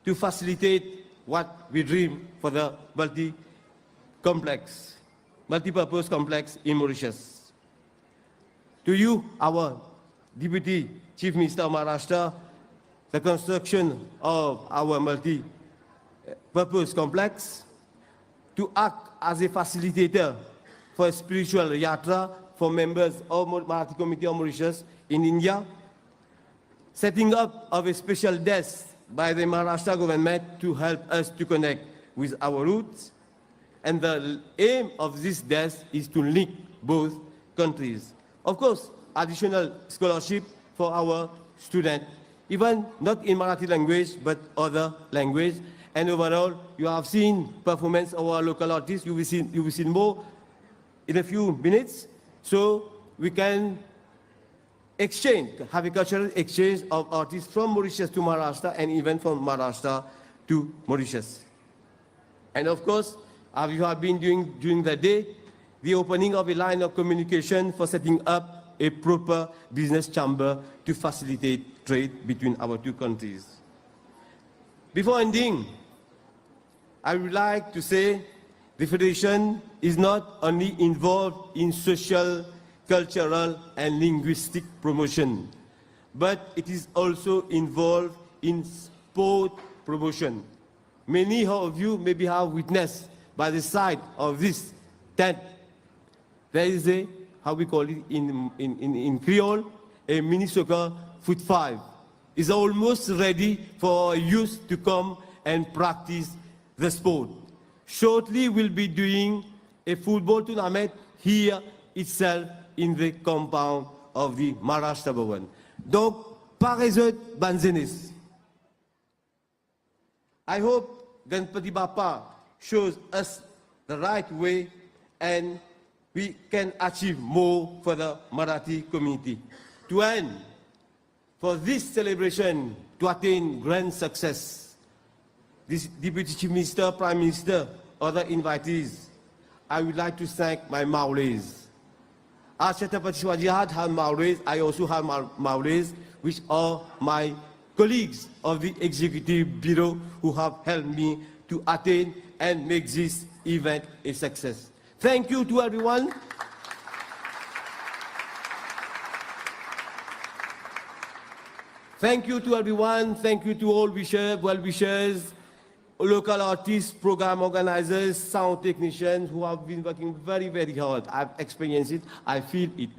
to facilitate what we dream for the multi-purpose complex in Mauritius. To you, our Deputy Chief Minister of Maharashtra, the construction of our multi-purpose complex, to act as a facilitator for a spiritual yatra for members of Marathi Committee of Mauritius in India, setting up of a special desk by the Maharashtra government to help us to connect with our roots. And the aim of this desk is to link both countries. Of course, additional scholarship for our students, even not in Marathi language, but other language. And overall, you have seen performance of our local artists. You will see more in a few minutes. So we can have a cultural exchange of artists from Mauritius to Maharashtra and even from Maharashtra to Mauritius. And of course, as you have been doing during the day, the opening of a line of communication for setting up a proper business chamber to facilitate trade between our two countries. Before ending, I would like to say the Federation is not only involved in social, cultural, and linguistic promotion, but it is also involved in sport promotion. Many of you maybe have witnessed by the side of this tent, there is a, how we call it in Creole, a mini soccer foot 5. It's almost ready for youth to come and practice the sport. Shortly, we'll be doing a football tournament here itself in the compound of the Maharashtra Bhavan. Donc, parezot banzenis. I hope Ganpati Bappa shows us the right way and we can achieve more for the Marathi community. To end, for this celebration to attain grand success, this Deputy Chief Minister, Prime Minister, other invitees, I would like to thank my Maulays. As Chhatrapati Shivaji had Maulays, I also have Maulays, which are my colleagues of the Executive Bureau who have helped me to attain and make this event a success. Thank you to everyone. Thank you to everyone. Thank you to all well-wishers, local artists, program organizers, sound technicians who have been working very, very hard. I've experienced it. I feel it.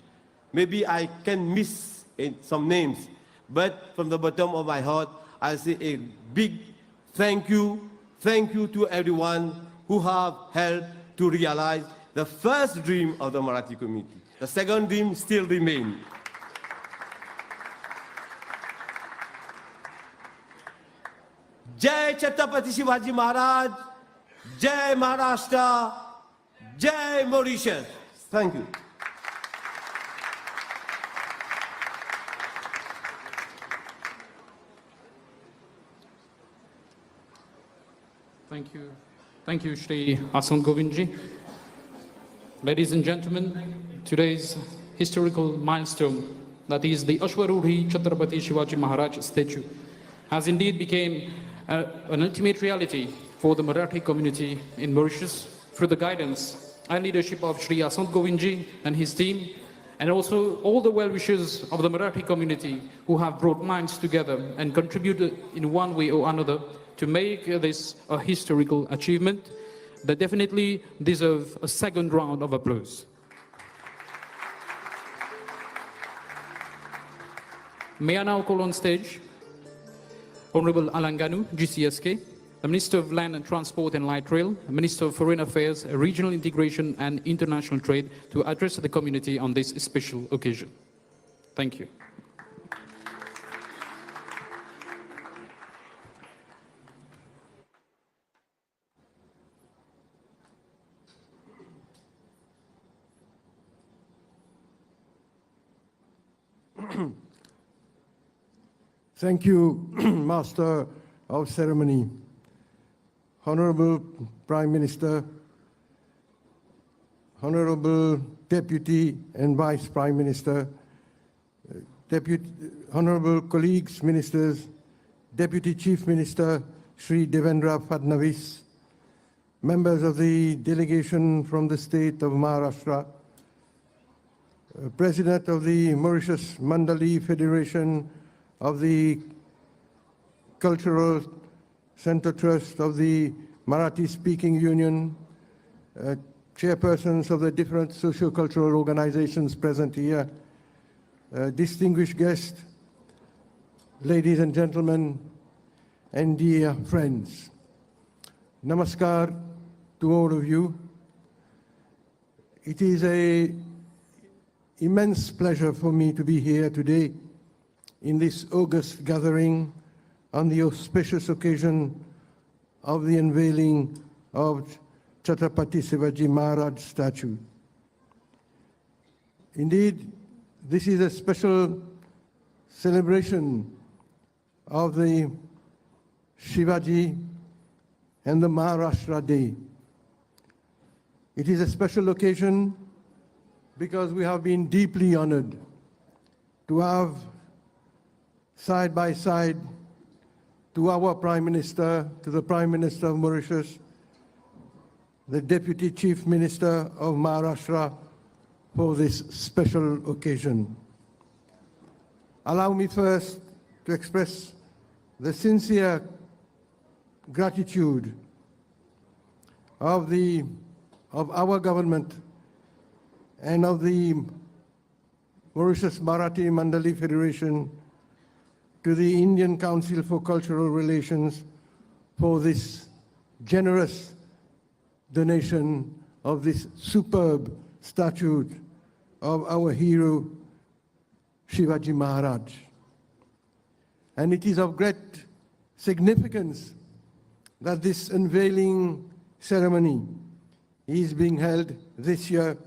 Maybe I can miss some names, but from the bottom of my heart, I say a big thank you. Thank you to everyone who have helped to realize the first dream of the Marathi community. The second dream still remains. Jai Chhatrapati Shivaji Maharaj, Jai Maharashtra, Jai Mauritius. Thank you. Thank you. Thank you, Shri Asan Govindji. Ladies and gentlemen, today's historical milestone, that is the Ashwarudhi Chhatrapati Shivaji Maharaj statue, has indeed become an ultimate reality for the Marathi community in Mauritius through the guidance and leadership of Shri Asan Govindji and his team, and also all the well-wishers of the Marathi community who have brought minds together and contributed in one way or another to make this a historical achievement that definitely deserves a second round of applause. May I now call on stage Honorable Alanganu, GCSK, the Minister of Land and Transport and Light Rail, Minister of Foreign Affairs, Regional Integration and International Trade, to address the community on this special occasion. Thank you. Thank you, Master of Ceremony. Honorable Prime Minister, Honorable Deputy and Vice Prime Minister, Honorable colleagues, ministers, Deputy Chief Minister Shri Devendra Fadnavis, members of the delegation from the state of Maharashtra, President of the Mauritius Mandali Federation of the Cultural Center Trust of the Marathi Speaking Union, chairpersons of the different socio-cultural organizations present here, distinguished guests, ladies and gentlemen, and dear friends. Namaskar to all of you. It is an immense pleasure for me to be here today in this august gathering on the auspicious occasion of the unveiling of Chhatrapati Shivaji Maharaj statue. Indeed, this is a special celebration of the Shivaji and the Maharashtra Day. It is a special occasion because we have been deeply honored to have side by side to our Prime Minister, to the Prime Minister of Mauritius, the Deputy Chief Minister of Maharashtra for this special occasion. Allow me first to express the sincere gratitude of our government and of the Mauritius Marathi Mandali Federation to the Indian Council for Cultural Relations for this generous donation of this superb statue of our hero Shivaji Maharaj. And it is of great significance that this unveiling ceremony is being held this year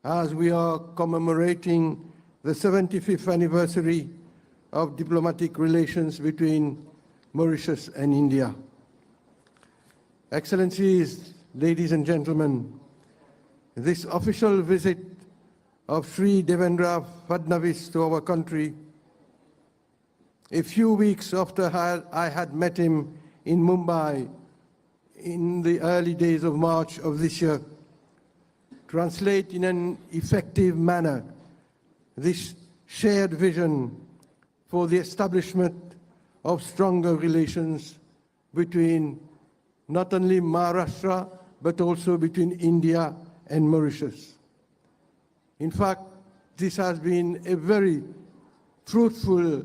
as we are commemorating the 75th anniversary of diplomatic relations between Mauritius and India. Excellencies, ladies and gentlemen, this official visit of Sri Devendra Fadnavis to our country, a few weeks after I had met him in Mumbai in the early days of March of this year, translate in an effective manner this shared vision for the establishment of stronger relations between not only Maharashtra, but also between India and Mauritius. In fact, this has been a very fruitful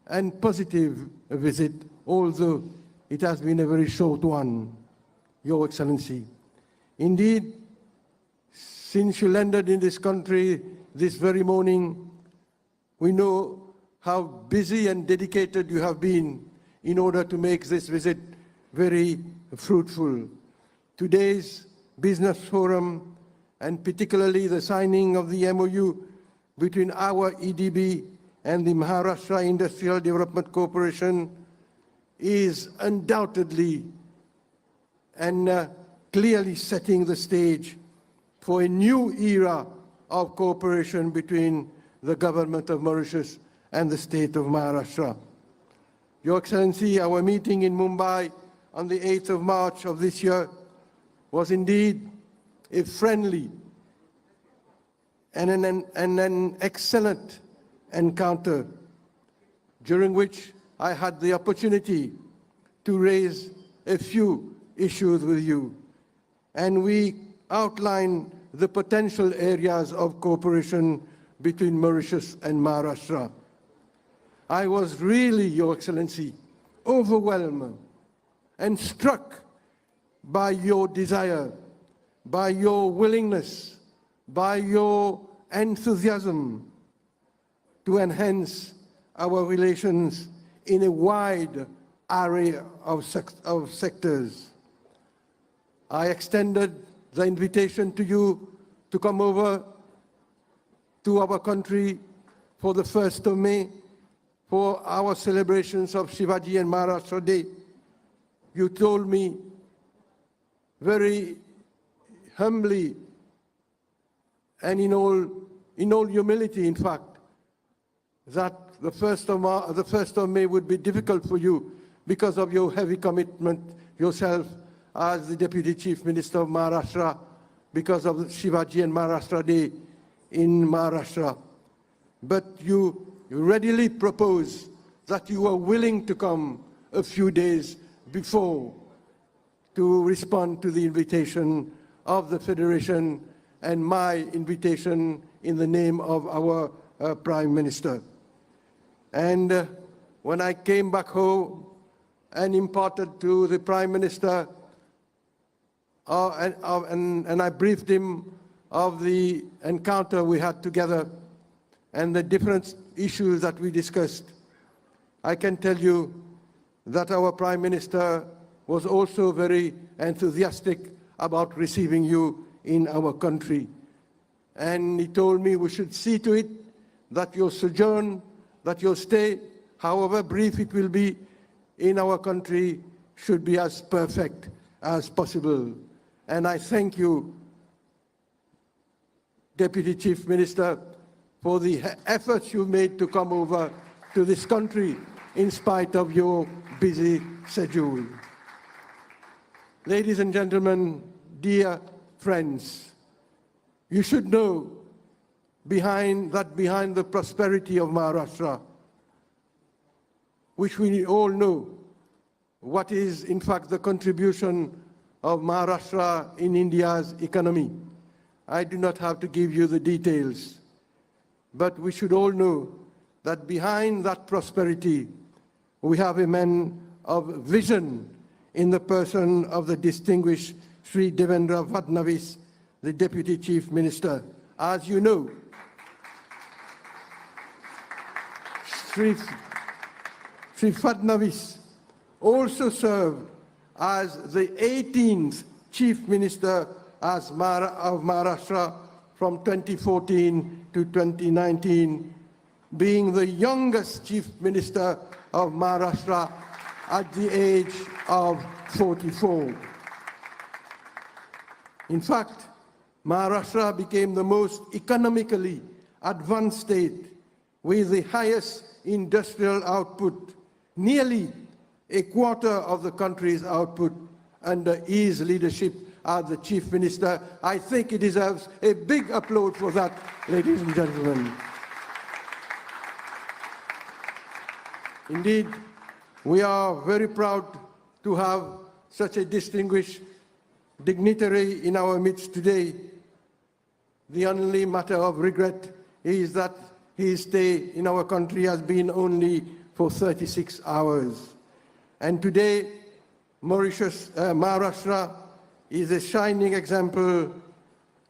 and positive visit, although it has been a very short one, Your Excellency. Indeed, since you landed in this country this very morning, we know how busy and dedicated you have been in order to make this visit very fruitful. Today's business forum, and particularly the signing of the MOU between our EDB and the Maharashtra Industrial Development Corporation, is undoubtedly and clearly setting the stage for a new era of cooperation between the government of Mauritius and the state of Maharashtra. Your Excellency, our meeting in Mumbai on the 8th of March of this year was indeed a friendly and an excellent encounter, during which I had the opportunity to raise a few issues with you. And we outlined the potential areas of cooperation between Mauritius and Maharashtra. I was really, Your Excellency, overwhelmed and struck by your desire, by your willingness, by your enthusiasm to enhance our relations in a wide array of sectors. I extended the invitation to you to come over to our country for the 1st of May for our celebrations of Shivaji and Maharashtra Day. You told me very humbly and in all humility, in fact, that the 1st of May would be difficult for you because of your heavy commitment yourself as the Deputy Chief Minister of Maharashtra, because of the Shivaji and Maharashtra Day in Maharashtra. But you readily propose that you are willing to come a few days before to respond to the invitation of the Federation and my invitation in the name of our Prime Minister. And when I came back home and imparted to the Prime Minister and I briefed him of the encounter we had together and the different issues that we discussed, I can tell you that our Prime Minister was also very enthusiastic about receiving you in our country. And he told me we should see to it that your sojourn, that your stay, however brief it will be in our country, should be as perfect as possible. And I thank you, Deputy Chief Minister, for the efforts you've made to come over to this country in spite of your busy schedule. Ladies and gentlemen, dear friends, you should know behind the prosperity of Maharashtra, which we all know, what is in fact the contribution of Maharashtra in India's economy. I do not have to give you the details, but we should all know that behind that prosperity, we have a man of vision in the person of the distinguished Sri Devendra Fadnavis, the Deputy Chief Minister. As you know, Sri Fadnavis also served as the 18th Chief Minister of Maharashtra from 2014 to 2019, being the youngest Chief Minister of Maharashtra at the age of 44. In fact, Maharashtra became the most economically advanced state with the highest industrial output, nearly a quarter of the country's output under his leadership as the Chief Minister. I think he deserves a big applause for that, ladies and gentlemen. Indeed, we are very proud to have such a distinguished dignitary in our midst today. The only matter of regret is that his stay in our country has been only for 36 hours. And today, Maharashtra is a shining example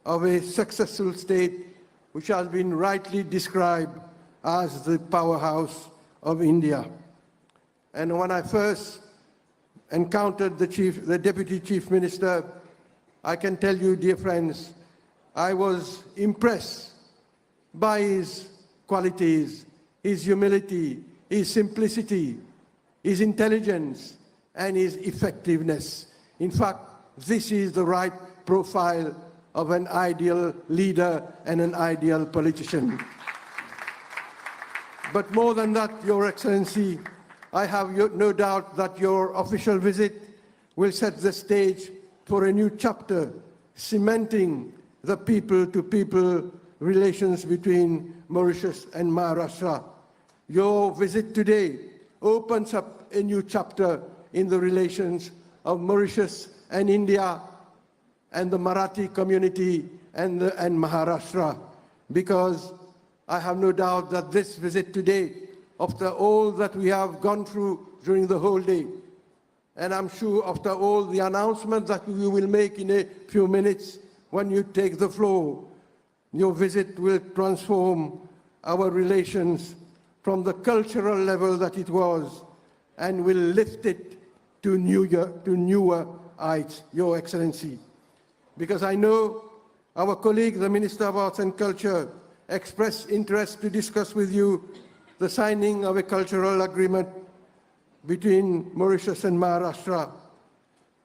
of a successful state which has been rightly described as the powerhouse of India. And when I first encountered the Deputy Chief Minister, I can tell you, dear friends, I was impressed by his qualities, his humility, his simplicity, his intelligence, and his effectiveness. In fact, this is the right profile of an ideal leader and an ideal politician. But more than that, Your Excellency, I have no doubt that your official visit will set the stage for a new chapter, cementing the people-to-people relations between Mauritius and Maharashtra. Your visit today opens up a new chapter in the relations of Mauritius and India and the Marathi community and Maharashtra, because I have no doubt that this visit today, after all that we have gone through during the whole day, and I'm sure after all the announcements that we will make in a few minutes when you take the floor, your visit will transform our relations from the cultural level that it was and will lift it to newer heights, Your Excellency. Because I know our colleague, the Minister of Arts and Culture, expressed interest to discuss with you the signing of a cultural agreement between Mauritius and Maharashtra.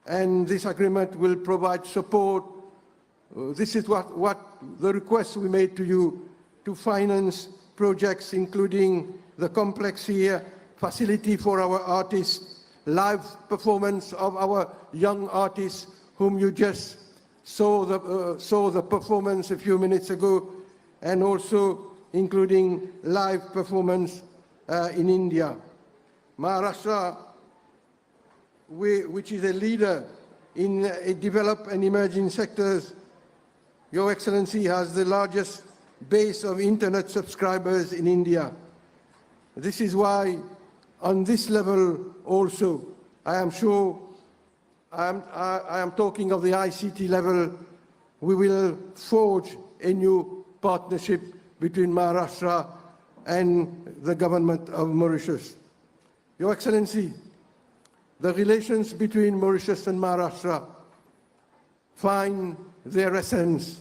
And this agreement will provide support. This is what the request we made to you, to finance projects, including the complex here facility for our artists, live performance of our young artists whom you just saw the performance a few minutes ago, and also including live performance in India. Maharashtra, which is a leader in developed and emerging sectors, Your Excellency has the largest base of internet subscribers in India. This is why on this level also, I am sure, I am talking of the ICT level, we will forge a new partnership between Maharashtra and the government of Mauritius. Your Excellency, the relations between Mauritius and Maharashtra find their essence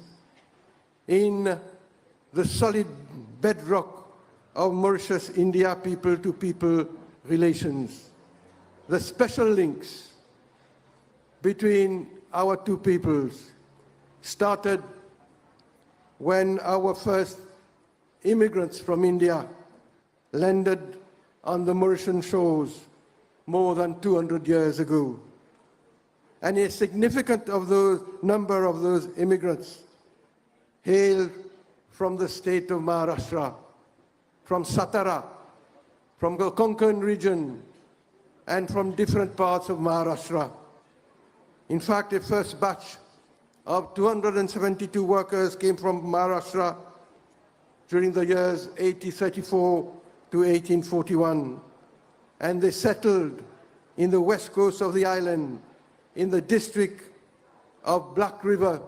in the solid bedrock of Mauritius-India people-to-people relations. The special links between our two peoples started when our first immigrants from India landed on the Mauritian shores more than 200 years ago. And a significant number of those immigrants hailed from the state of Maharashtra, from Satara, from the Konkan region, and from different parts of Maharashtra. In fact, a first batch of 272 workers came from Maharashtra during the years 1834 to 1841, and they settled in the west coast of the island, in the district of Black River,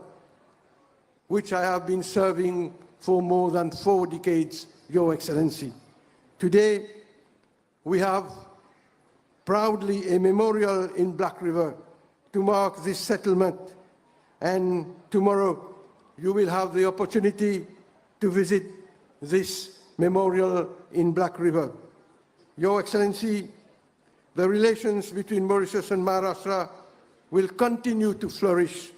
which I have been serving for more than 4 decades, Your Excellency. Today, we have proudly a memorial in Black River to mark this settlement, and tomorrow you will have the opportunity to visit this memorial in Black River. Your Excellency, the relations between Mauritius and Maharashtra will continue to flourish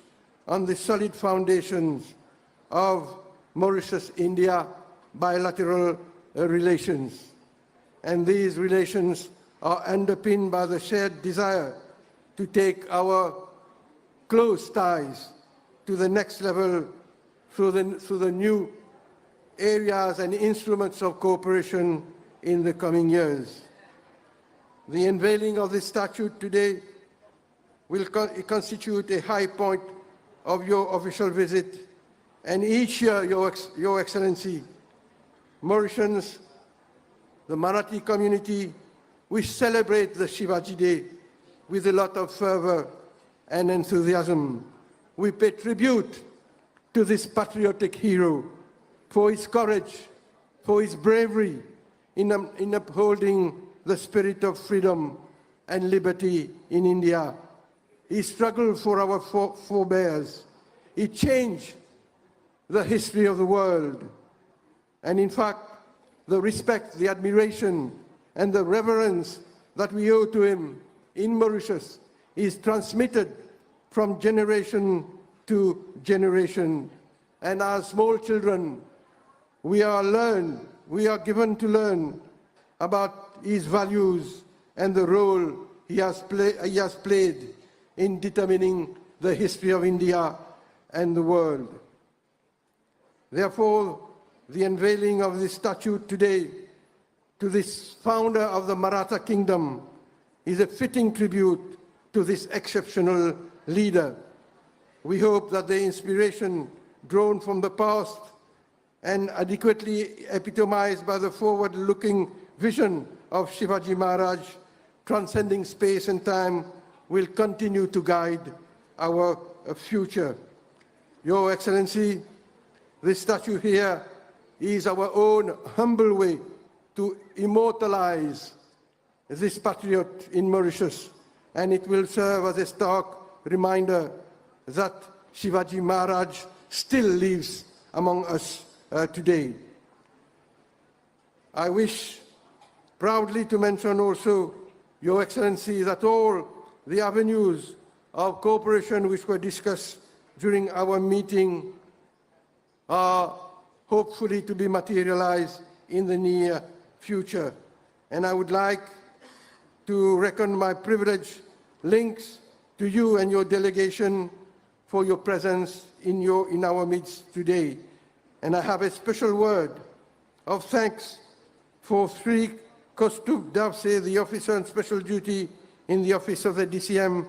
on the solid foundations of Mauritius-India bilateral relations. And these relations are underpinned by the shared desire to take our close ties to the next level through the new areas and instruments of cooperation in the coming years. The unveiling of this statute today will constitute a high point of your official visit, and each year, Your Excellency, Mauritians, the Marathi community, we celebrate the Shivaji Day with a lot of fervor and enthusiasm. We pay tribute to this patriotic hero for his courage, for his bravery in upholding the spirit of freedom and liberty in India. He struggled for our forebears. He changed the history of the world. And in fact, the respect, the admiration, and the reverence that we owe to him in Mauritius is transmitted from generation to generation. And as small children, we are given to learn about his values and the role he has played in determining the history of India and the world. Therefore, the unveiling of this statute today to this founder of the Maratha Kingdom is a fitting tribute to this exceptional leader. We hope that the inspiration drawn from the past and adequately epitomized by the forward-looking vision of Shivaji Maharaj, transcending space and time, will continue to guide our future. Your Excellency, this statue here is our own humble way to immortalize this patriot in Mauritius, and it will serve as a stark reminder that Shivaji Maharaj still lives among us today. I wish proudly to mention also, Your Excellency, that all the avenues of cooperation which were discussed during our meeting are hopefully to be materialized in the near future. And I would like to reckon my privilege links to you and your delegation for your presence in our midst today. And I have a special word of thanks for Sri Kaustubh Davse, the officer on special duty in the office of the DCM,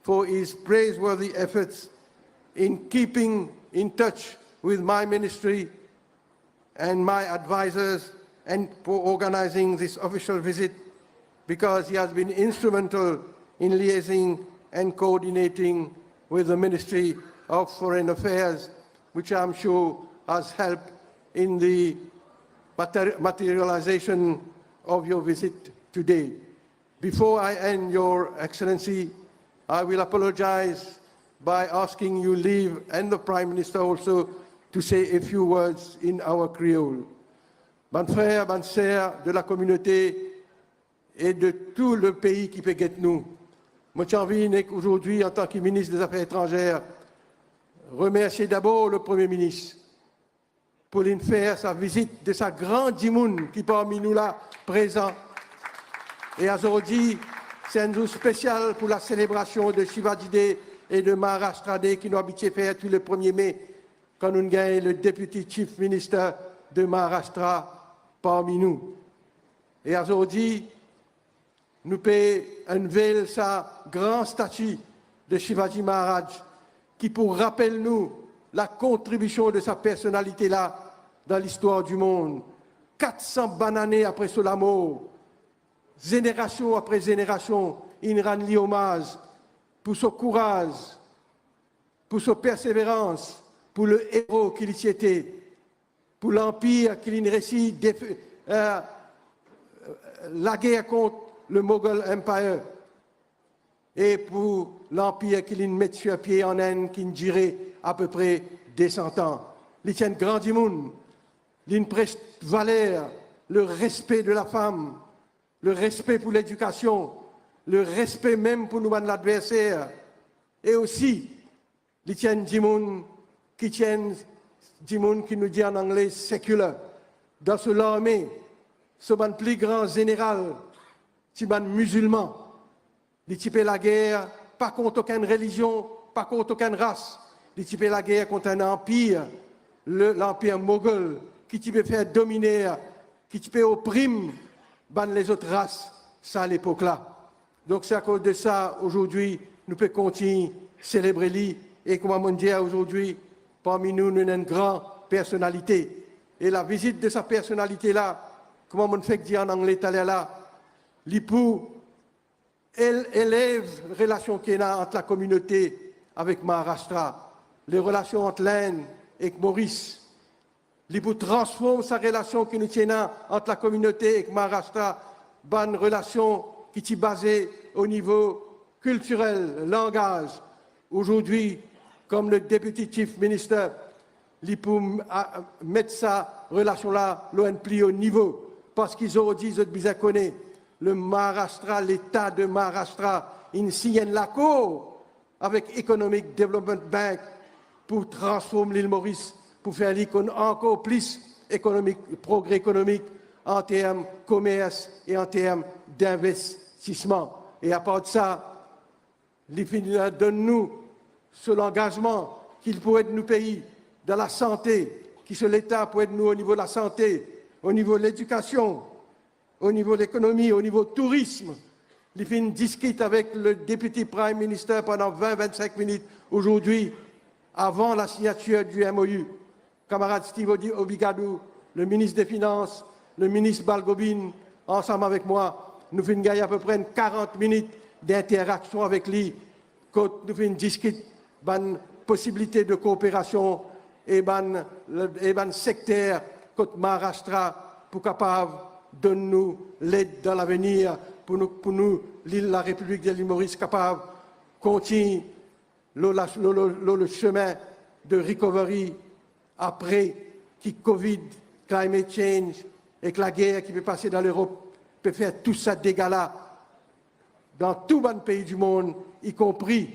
for his praiseworthy efforts in keeping in touch with my ministry and my advisors and for organizing this official visit, because he has been instrumental in liaising and coordinating with the Ministry of Foreign Affairs, which I'm sure has helped in the materialization of your visit today. Before I end, Your Excellency, I will apologize by asking you leave, and the Prime Minister also, to say a few words in our Creole. Bonnes frères, bonnes sœurs de la communauté et de tout le pays qui peut guetter nous. Moi, j'ai envie aujourd'hui, en tant que ministre des Affaires étrangères, remercier d'abord le Premier ministre pour lui faire sa visite de sa grande dimoun qui parmi nous là présent. Et aujourd'hui, c'est un jour spécial pour la célébration de Shivaji Day et de Maharashtra Day qui nous habitués faire tous les 1er mai quand nous gagnons le Deputy Chief Minister de Maharashtra parmi nous. Et aujourd'hui, nous pouvons unveiller sa grande statue de Shivaji Maharaj qui pour rappeler nous la contribution de sa personnalité là dans l'histoire du monde. 400 années après son mort, génération après génération, il rend lui hommage pour son courage, pour sa persévérance, pour le héros qu'il y était, pour l'empire qu'il réussit, la guerre contre le Mughal Empire, et pour l'empire qu'il met sur pied en Inde, qui durait à peu près 200 ans. Il tient grand du monde, il prête valeur, le respect de la femme, le respect pour l'éducation, le respect même pour nous, l'adversaire, et aussi, il tient du monde qui nous dit en anglais séculaire. Dans ce l'armée, ce plus grand général, c'est un musulman. Il type la guerre, pas contre aucune religion, pas contre aucune race. Il type la guerre contre un empire, l'empire moghol, qui type faire dominer, qui type opprimer les autres races, ça à l'époque-là. Donc c'est à cause de ça, aujourd'hui, nous pouvons continuer à célébrer lui. Et comme on dit aujourd'hui, parmi nous, nous avons une grande personnalité. Et la visite de sa personnalité-là, comme on fait dire en anglais, l'époux, elle élève les relations qu'il y a entre la communauté avec Maharashtra, les relations entre l'Inde et Maurice. L'époux transforme sa relation qui nous tient entre la communauté et Maharashtra dans une relation qui est basée au niveau culturel, langage. Aujourd'hui, comme le Deputy Chief Minister, l'époux met sa relation-là loin plus haut niveau, parce qu'ils ont dit, je bien connais, le Maharashtra, l'État de Maharashtra, il signe l'accord avec Economic Development Bank pour transformer l'île Maurice, pour faire encore plus progrès économique en termes de commerce et en termes d'investissement. Et à part de ça, l'IFIN donne-nous sur l'engagement qu'il pourrait être nous pays dans la santé, qui sur l'État pourrait être nous au niveau de la santé, au niveau de l'éducation, au niveau de l'économie, au niveau du tourisme. L'IFIN discute avec le Deputy Prime Minister pendant 20-25 minutes aujourd'hui, avant la signature du MOU. Camarade Steve Obigadou, le ministre des Finances, le ministre Balgobin, ensemble avec moi, nous finissons gagner à peu près 40 minutes d'interaction avec lui, quand nous finissons discuter de possibilités de coopération et de secteur côté Maharashtra pour capable de nous l'aide dans l'avenir pour nous la République de l'île Maurice capable continuer le chemin de recovery après qui Covid, climate change et que la guerre qui peut passer dans l'Europe peut faire tout ça dégâts-là dans tout le pays du monde, y compris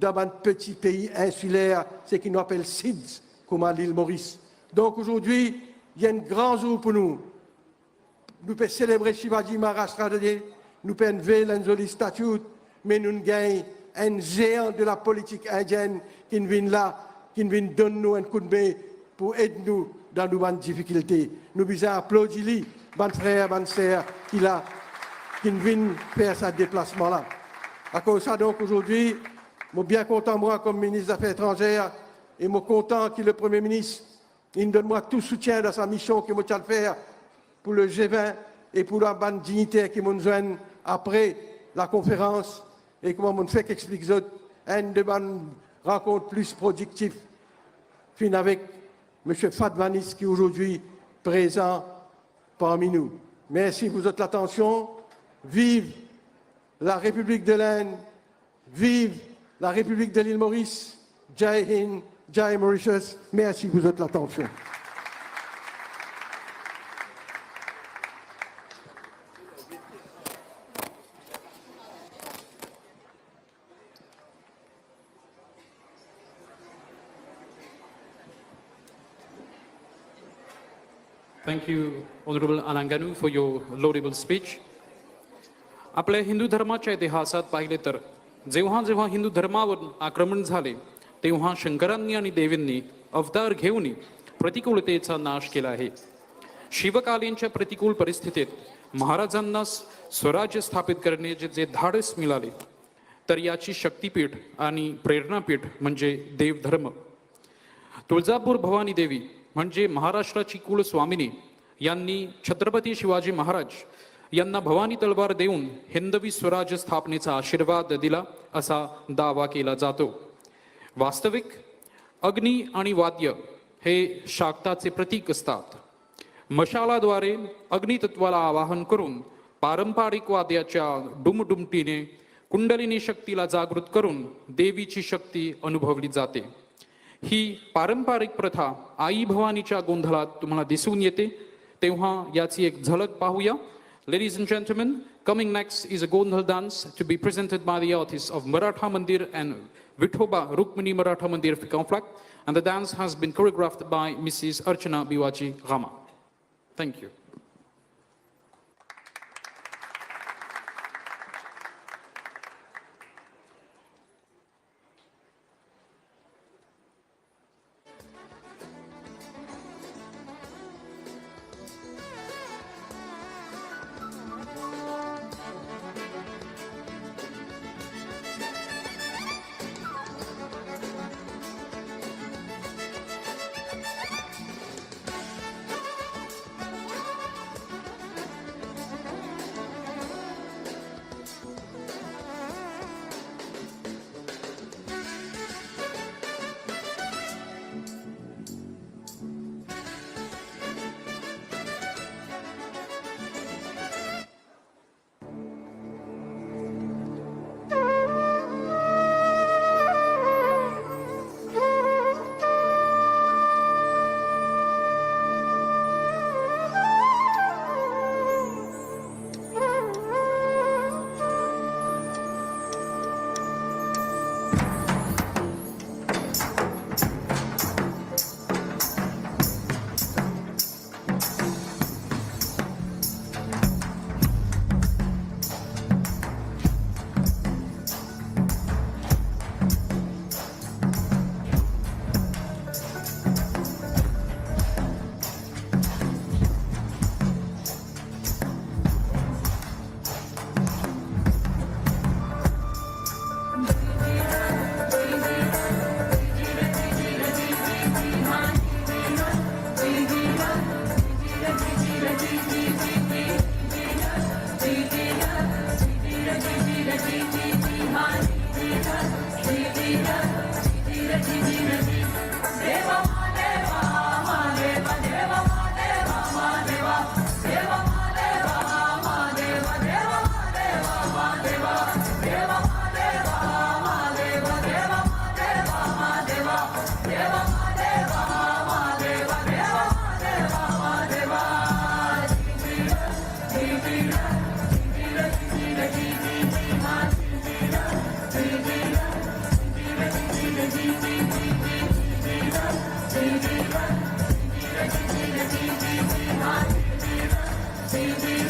dans un petit pays insulaire, ce qu'on appelle SIDS, comme à l'île Maurice. Donc aujourd'hui, il y a un grand jour pour nous. nous pouvons célébrer Shivaji Maharaj Tragédie, nous pouvons enlever l'Anjali Statute, mais nous gagnons un géant de la politique indienne qui vient là, qui vient donner nous un coup de main pour aider nous dans nos difficultés. Nous devons applaudir lui, mon frère, mon sœur, qui vient faire ce déplacement-là. À cause de ça, donc, aujourd'hui, je suis bien content, moi, comme ministre des Affaires étrangères, et je suis content que le Premier ministre il donne moi tout soutien dans sa mission qu'il m'a faire pour le G20 et pour la bande dignitaire qui m'a joint après la conférence et comment on fait qu'explique une de bonnes rencontres plus productives fin avec M. Fadnavis qui est aujourd'hui présent parmi nous. Merci pour votre attention. Vive la République de l'Inde, vive la République de l'île Maurice, Jai Hind, Jai Mauritius. Merci pour votre attention. Thank you, Honorable Alanganu, for your laudable speech. आपल्या हिंदू धर्माच्या इतिहासात पाहिले तर जेव्हा जेव्हा हिंदू धर्मावर आक्रमण झाले तेव्हा शंकरांनी आणि देवींनी अवतार घेऊन प्रतिकूलतेचा नाश केला आहे. शिवकालीनच्या प्रतिकूल परिस्थितीत महाराजांना स्वराज्य स्थापित करण्याचे जे धाडस मिळाले तर याची शक्तीपीठ आणि प्रेरणापीठ म्हणजे देवधर्म. तुळजापूर भवानी देवी म्हणजे महाराष्ट्राची कुलस्वामिनी यांनी छत्रपती शिवाजी महाराज यांना भवानी तलवार देऊन हिंदवी स्वराज्य स्थापनेचा आशीर्वाद दिला असा दावा केला जातो. वास्तविक अग्नी आणि वाद्य हे शाक्ताचे प्रतीक असतात. मशालाद्वारे अग्नितत्वाला आवाहन करून पारंपरिक वाद्याच्या डुमडुमटीने कुंडलिनी शक्तीला जागृत करून देवीची शक्ती अनुभवली जाते. ही पारंपरिक प्रथा आई भवानीच्या गोंधळात तुम्हाला दिसून येते. तेव्हा याची एक झलक पाहूया. Ladies and gentlemen, coming next is a Gondhal dance to be presented by the artists of Maratha Mandir and Vithoba Rukmini Maratha Mandir Conflict, and the dance has been choreographed by Mrs. Archana Biwaji Rama. Thank you. Thank you.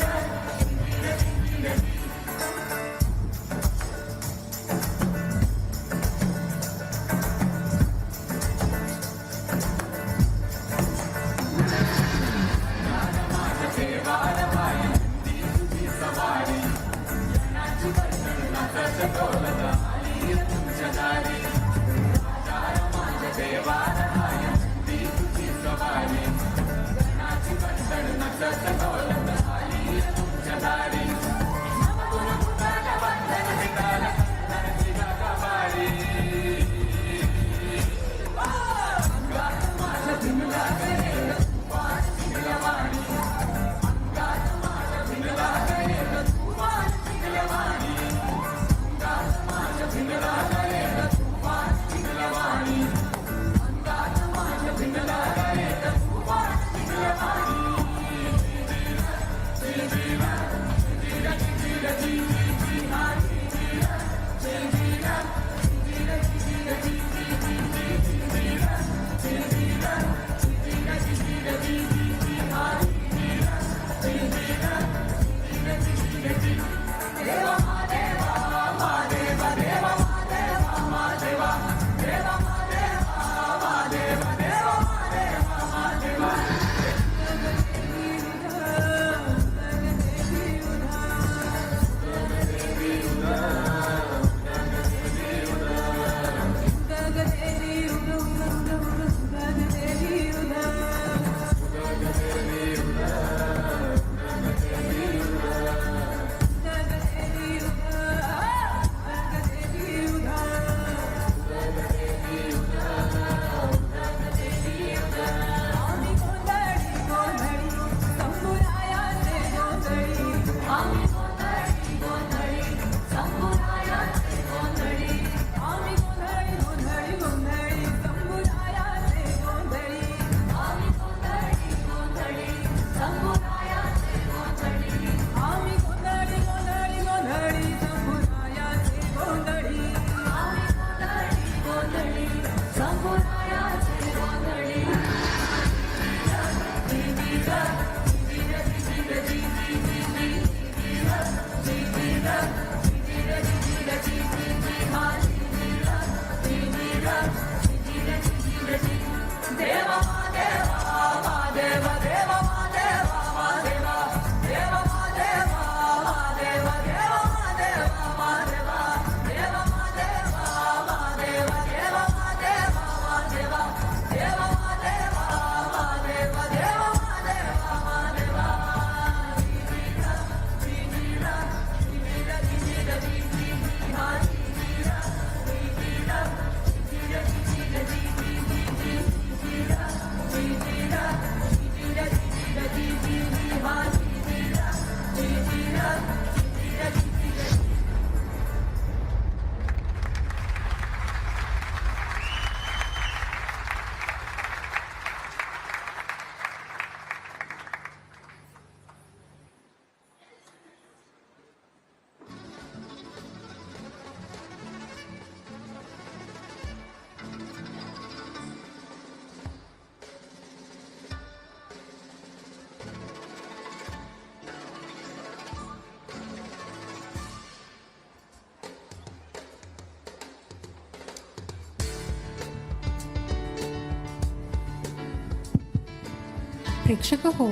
प्रेक्षक हो,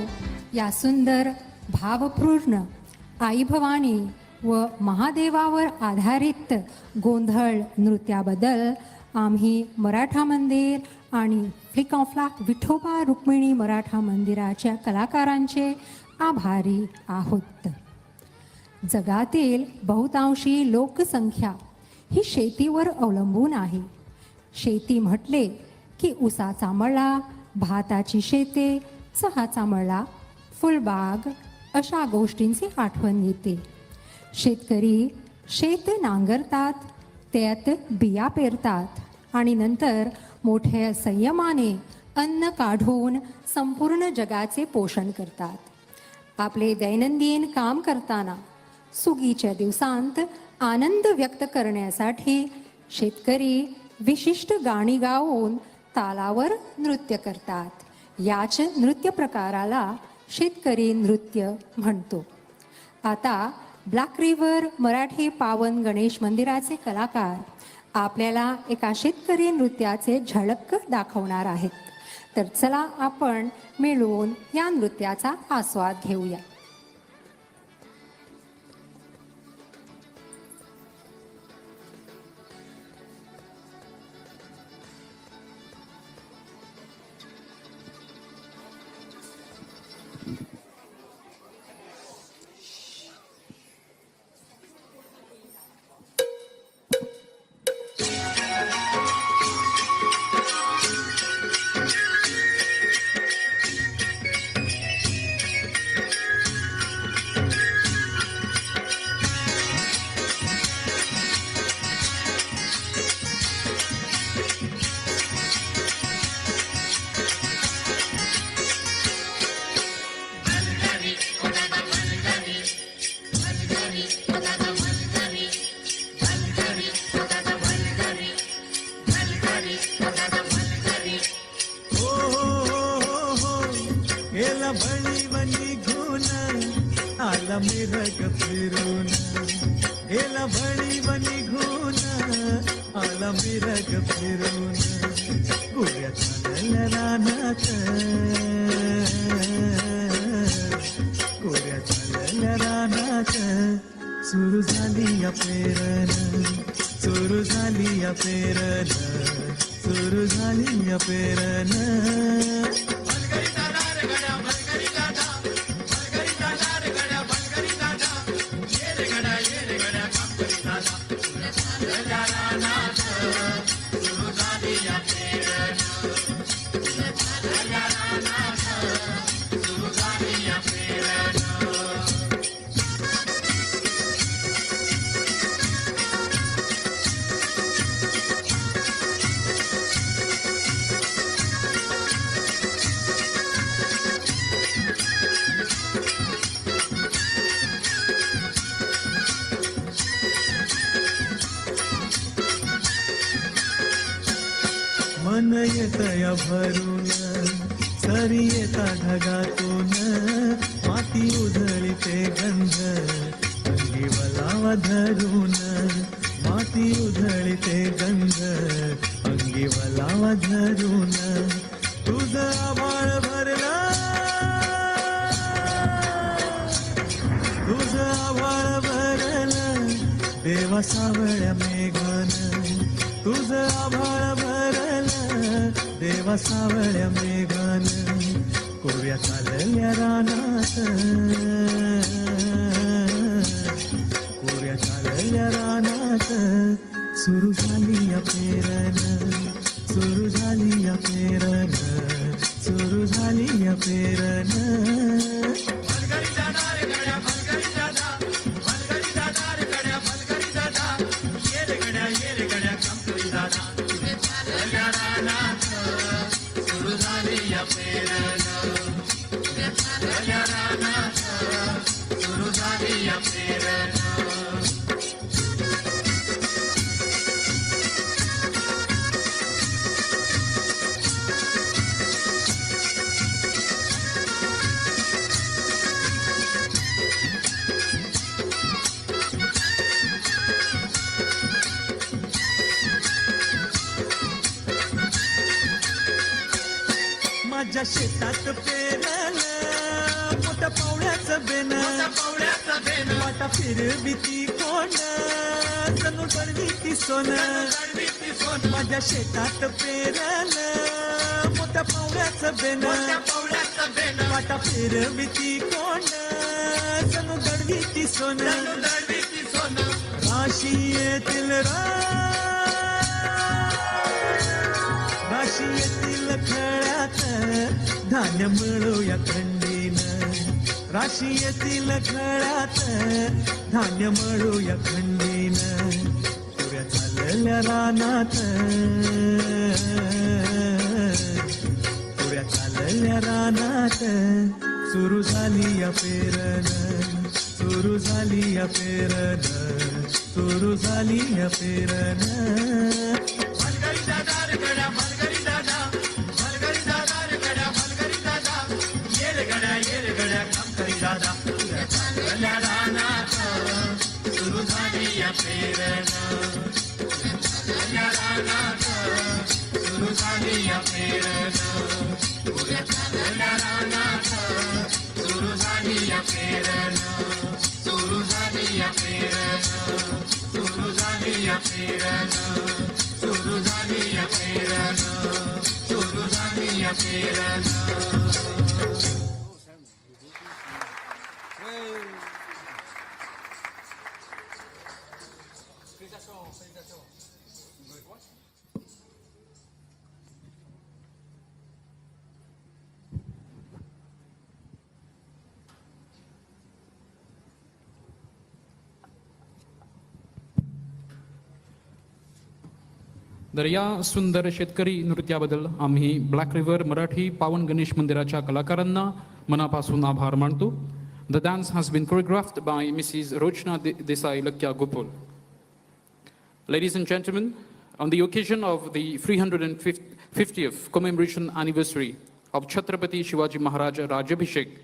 या सुंदर भावपूर्ण आई भवानी व महादेवावर आधारित गोंधळ नृत्याबद्दल आम्ही मराठा मंदिर आणि फ्लिक ऑफ फ्लाक विठोबा रुक्मिणी मराठा मंदिराच्या कलाकारांचे आभारी आहोत. जगातील बहुतांशी लोकसंख्या ही शेतीवर अवलंबून आहे. शेती म्हटले की ऊसाचा मळा, भाताची शेते, चहाचा मळा, फुलबाग अशा गोष्टींची आठवण येते. शेतकरी शेत नांगरतात, त्यात बिया पेरतात आणि नंतर मोठ्या संयमाने अन्न काढून संपूर्ण जगाचे पोषण करतात. आपले दैनंदिन काम करताना सुगीच्या दिवसांत आनंद व्यक्त करण्यासाठी शेतकरी विशिष्ट गाणी गाऊन तालावर नृत्य करतात. याच नृत्य प्रकाराला शेतकरी नृत्य म्हणतो. आता ब्लॅक रिव्हर मराठी पावन गणेश मंदिराचे कलाकार आपल्याला एका शेतकरी नृत्याचे झलक दाखवणार आहेत. तर चला आपण मिळून या नृत्याचा आस्वाद घेऊया. मिरग फिरून गेला भळी बनी घून आला मिरग फिरून गुऱ्या चालल्या रानात गुऱ्या चालल्या रानात सुरू झाली या पेरण सुरू झाली या पेरण सुरू झाली या पेरण मन येतया भरून सरी येता ढगातून माती उधळीते गंध अंगी वलावा धरून माती उधळीते गंध अंगी वलावा धरून तुझ आभाळ भरला तुझ आभाळ भरलं देवा सावळ्या मेघान तुझ आभाळ भरलं देवा सावळ्या मेघान कोऱ्या चालल्या रानात कोऱ्या चालल्या रानात सुरू झाली या पेरण सुरू झाली या पेरण सुरू झाली या पेरण माझ्या शेतात पेरलं मोठ्या पावड्याचं बेन वाटा फिरविती कोण जणू गडविती सोन माझ्या शेतात पेरलं मोठ्या पावड्याचं बेन वाटा फिरविती कोण जणू गडविती सोन राशी येतील राशी येतील खळ्यात धान्य मिळूया खंडीनं राशी येतील खळ्यात धान्य मिळूया खंडीनं पुऱ्या चालल्या रानात पुऱ्या चालल्या रानात सुरू झाली या पेरनं सुरू झाली या पेरनं सुरू झाली या पेरनं तर या सुंदर शेतकरी नृत्याबद्दल आम्ही ब्लॅक रिव्हर मराठी पावन गणेश मंदिराच्या कलाकारांना मनापासून आभार मानतो. The dance has been choreographed by Mrs Rochana Desai लक्या गोपोल. Ladies and gentlemen, on the occasion of the 350th commemoration anniversary of Chhatrapati Shivaji Maharaj Rajabhishek,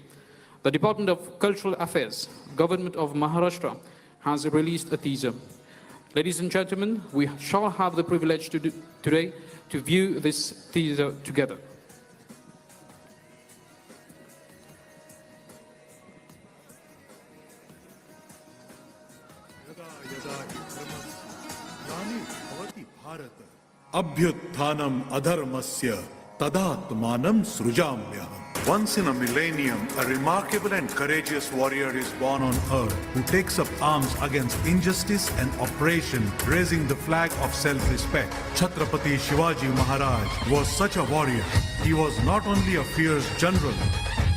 the Department of Cultural Affairs, Government of Maharashtra, has released a teaser. Ladies and gentlemen, we shall have the privilege today to view this teaser together. अभ्युत्थानम अधर्मस्य तदात्मानं सृजाम्यहम्. Once in a millennium, a remarkable and courageous warrior is born on earth who takes up arms against injustice and oppression, raising the flag of self-respect. Chhatrapati Shivaji Maharaj was such a warrior. He was not only a fierce general,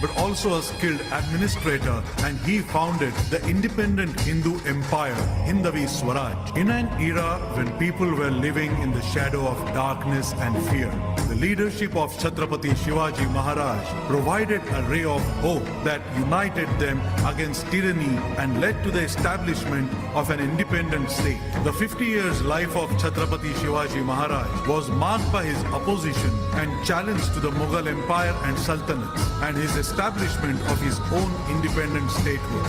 but also a skilled administrator, and he founded the independent Hindu empire, Hindavi Swaraj, in an era when people were living in the shadow of darkness and fear. The leadership of Chhatrapati Shivaji Maharaj provided a ray of hope that united them against tyranny and led to the establishment of an independent state. The 50 years life of Chhatrapati Shivaji Maharaj was marked by his opposition and challenge to the Mughal Empire and Sultanates, and his establishment of his own independent statehood.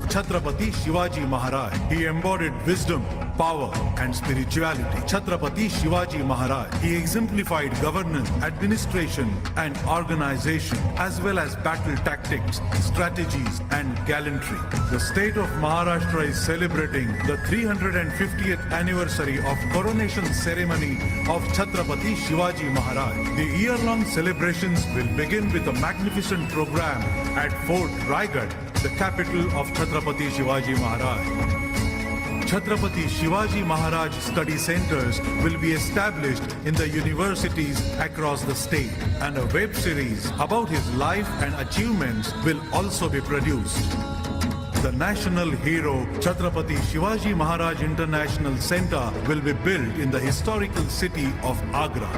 Chhatrapati Shivaji Maharaj, he embodied wisdom, power and spirituality. Chhatrapati Shivaji Maharaj, he exemplified governance, administration and organization, as well as battle tactics, strategies and gallantry. The state of Maharashtra is celebrating the 350th anniversary of coronation ceremony of Chhatrapati Shivaji Maharaj. The year-long celebrations will begin with a magnificent program at Fort Raigad, the capital of Chhatrapati Shivaji Maharaj. Chhatrapati Shivaji Maharaj study centers will be established in the universities across the state, and a web series about his life and achievements will also be produced. The national hero Chhatrapati Shivaji Maharaj International Center will be built in the historical city of Agra.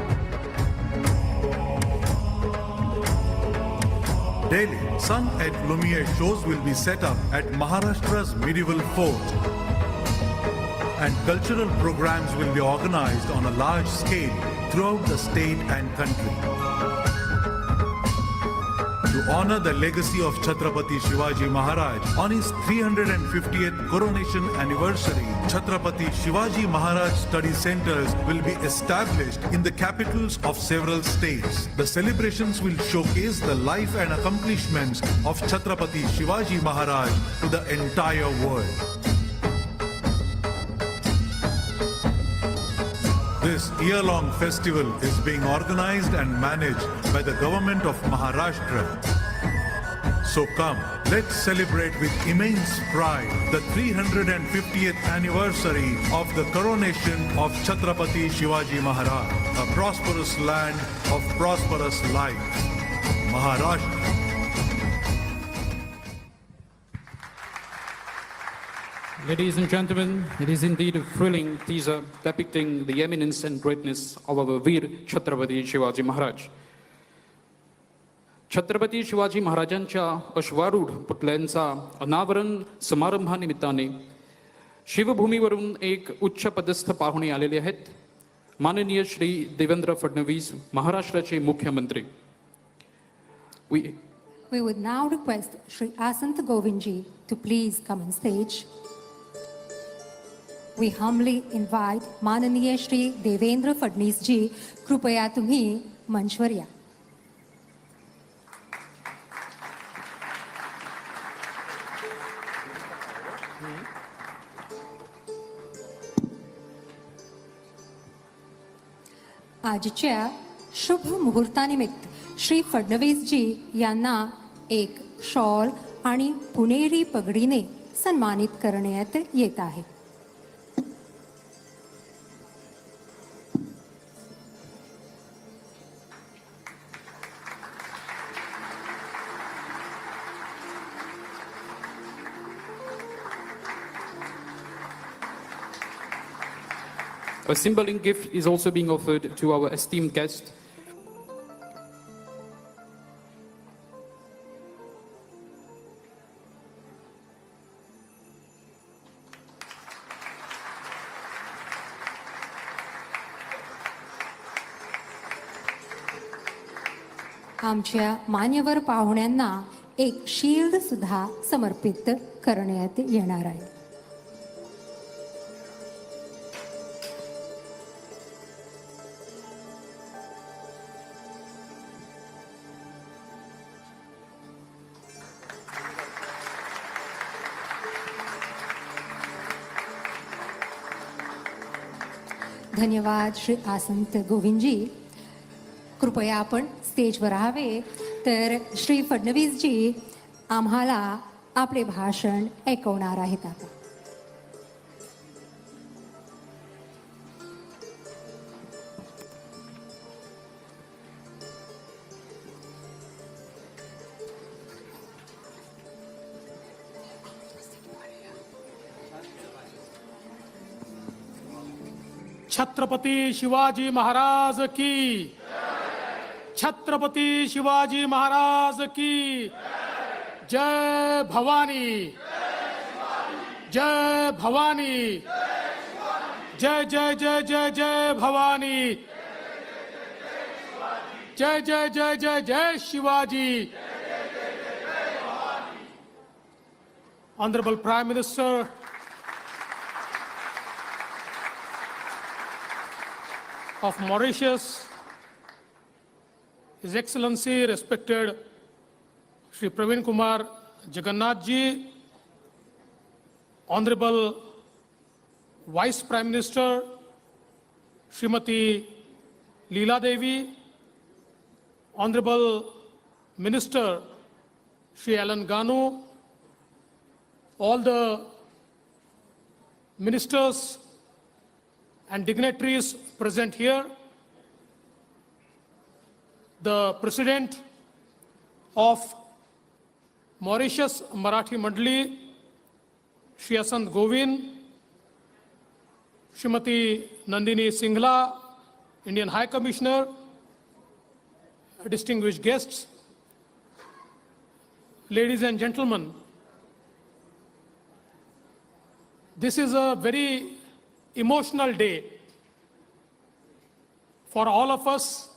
Daily sun and Lumiere shows will be set up at Maharashtra's medieval fort, and cultural programs will be organized on a large scale throughout the state and country. to honor the legacy of Chhatrapati Shivaji Maharaj on his 350th coronation anniversary. Chhatrapati Shivaji Maharaj study centers will be established in the capitals of several states. The celebrations will showcase the life and accomplishments of Chhatrapati Shivaji Maharaj to the entire world. This year-long festival is being organized and managed by the government of Maharashtra. So come, let's celebrate with immense pride the 350th anniversary of the coronation of Chhatrapati Shivaji Maharaj, a prosperous land of prosperous life. Maharashtra. Ladies and gentlemen, it is indeed a thrilling teaser depicting the eminence and greatness of our Veer Chhatrapati Shivaji Maharaj. Chhatrapati Shivaji महाराजांच्या अश्वारूढ पुतळ्यांचा अनावरण समारंभानिमित्ताने शिवभूमीवरून एक उच्च पदस्थ पाहुणे आलेले आहेत. माननीय श्री देवेंद्र फडणवीस महाराष्ट्राचे मुख्यमंत्री. We would now request Shri Asant Govindji to please come on stage. We humbly invite माननीय श्री देवेंद्र फडणवीस जी, कृपया तुम्ही मंचवर या. आजच्या शुभ मुहूर्तानिमित्त श्री फडणवीसजी यांना एक शॉल आणि पुणेरी पगडीने सन्मानित करण्यात येत आहे. A symbolic gift is also being offered to our esteemed guest. आमच्या मान्यवर पाहुण्यांना एक शील्ड सुद्धा समर्पित करण्यात येणार आहे. धन्यवाद श्री आसंत गोविंदजी. कृपया आपण स्टेजवर राहावे. तर श्री फडणवीसजी आम्हाला आपले भाषण ऐकवणार आहेत आता. छत्रपति शिवाजी महाराज की, छत्रपति शिवाजी महाराज की जय भवानी, जय भवानी, जय जय जय जय जय भवानी, जय जय जय जय जय Shivaji. Honorable Prime Minister, of Mauritius, His Excellency respected Shri Praveen Kumar Jagannath ji, Honorable Vice Prime Minister Srimati Leela Devi, Honorable Minister Shri Alan Ganu, all the ministers and dignitaries present here, the President of Mauritius Marathi Mandali, Shri Asant Govind, Srimati Nandini Singla, Indian High Commissioner, distinguished guests, ladies and gentlemen, this is a very emotional day for all of us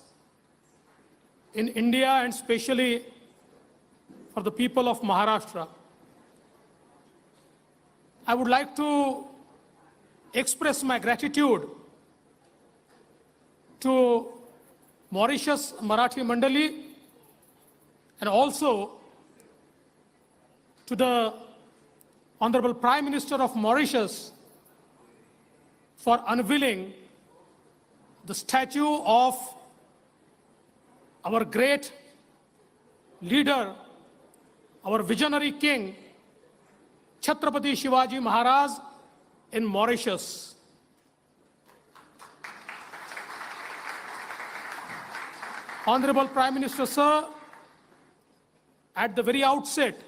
in India and especially for the people of Maharashtra. I would like to express my gratitude to Mauritius Marathi Mandali and also to the Honorable Prime Minister of Mauritius for unveiling the statue of our great leader, our visionary king, Chhatrapati Shivaji Maharaj in Mauritius. Honorable Prime Minister, sir, at the very outset,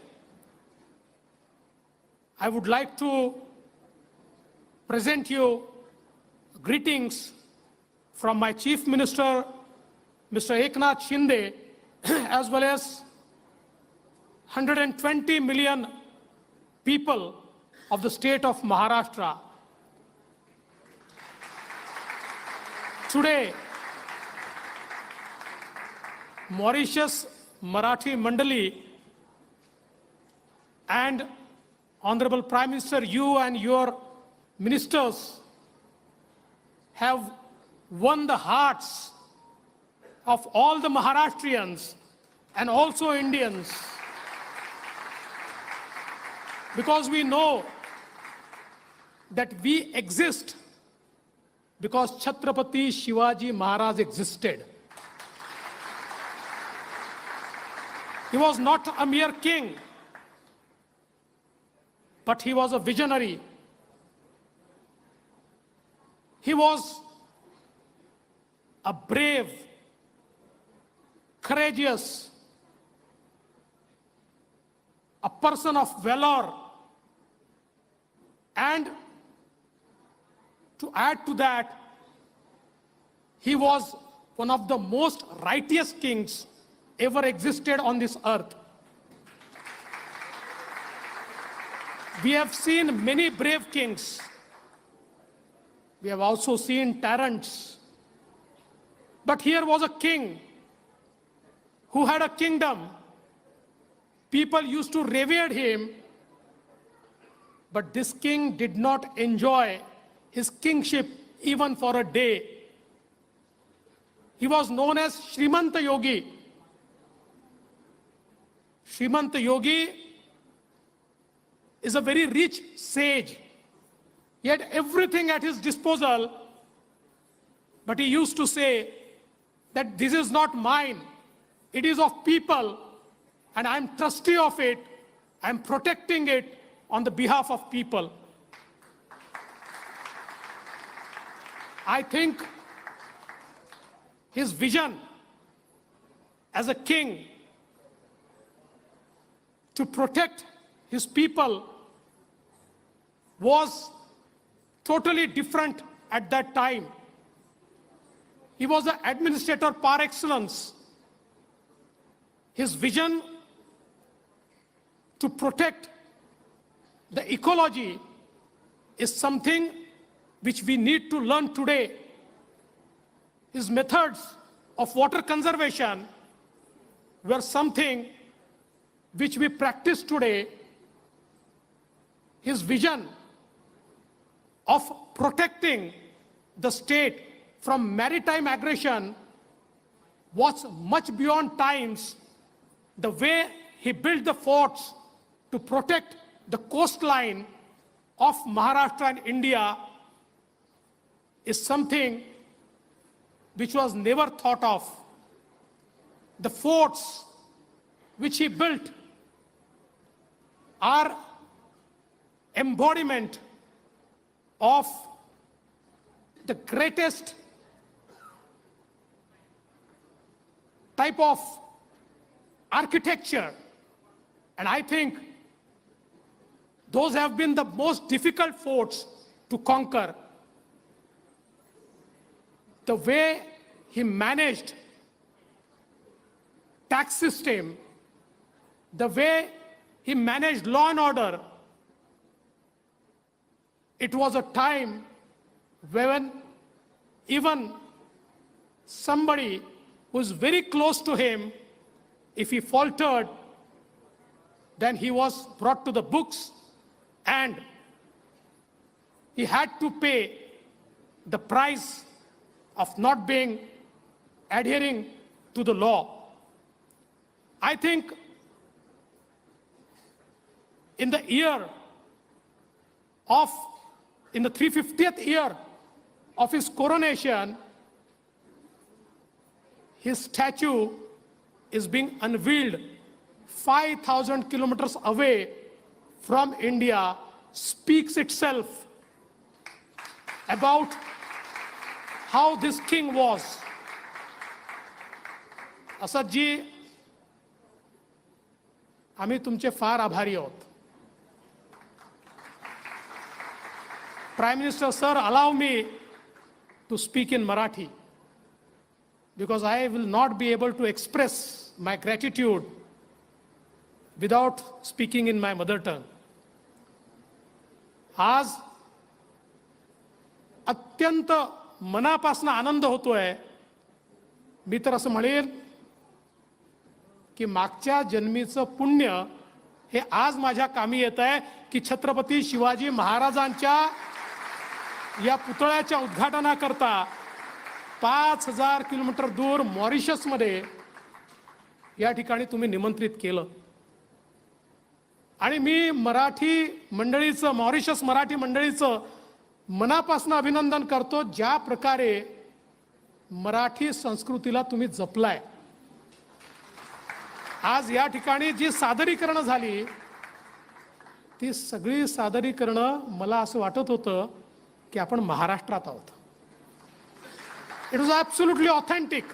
I would like to present you greetings from my Chief Minister, Mr. Eknath Shinde, as well as 120 million people of the state of Maharashtra. Today, Mauritius Marathi Mandali and Honorable Prime Minister, you and your ministers have won the hearts of all the Maharashtrians and also Indians, because we know that we exist because Chhatrapati Shivaji Maharaj existed. He was not a mere king, but he was a visionary. He was a brave, courageous, a person of valor, and to add to that, he was one of the most righteous kings ever existed on this earth. We have seen many brave kings. We have also seen tyrants. But here was a king who had a kingdom. People used to revere him, but this king did not enjoy his kingship even for a day. He was known as Shrimanta Yogi. Shrimanta Yogi is a very rich sage. He had everything at his disposal, but he used to say that this is not mine, it is of people, and I'm trustee of it, I'm protecting it on the behalf of people. I think his vision as a king to protect his people was totally different at that time. He was an administrator par excellence. His vision to protect the ecology is something which we need to learn today. His methods of water conservation were something which we practice today. His vision of protecting the state from maritime aggression was much beyond times. The way he built the forts to protect the coastline of Maharashtra and India is something which was never thought of. The forts which he built are embodiment of the greatest type of architecture, and I think those have been the most difficult forts to conquer. The way he managed tax system, the way he managed law and order, it was a time when even somebody who was very close to him, if he faltered, then he was brought to the books and he had to pay the price of not being adhering to the law. I think in the 350th year of his coronation, his statue is being unveiled 5,000 kilometers away from India, speaks itself about how this king was. असदजी, आम्ही तुमचे फार आभारी आहोत. Prime Minister sir, allow me to speak in Marathi because I will not be able to express my gratitude without speaking in my mother tongue. आज अत्यंत मनापासून आनंद होतोय. मी तर असं म्हणेन की मागच्या जन्मीचं पुण्य हे आज माझ्या कामी येत आहे की छत्रपती शिवाजी महाराजांच्या या पुतळ्याच्या उद्घाटनाकरता 5,000 किलोमीटर दूर मॉरिशसमध्ये या ठिकाणी तुम्ही निमंत्रित केलं. आणि मी मॉरिशस मराठी मंडळीचं मनापासून अभिनंदन करतो, ज्या प्रकारे मराठी संस्कृतीला तुम्ही जपलाय. आज या ठिकाणी जी सादरीकरणं झाली ती सगळी सादरीकरणं मला असं वाटत होतं की आपण महाराष्ट्रात आहोत. It was absolutely authentic.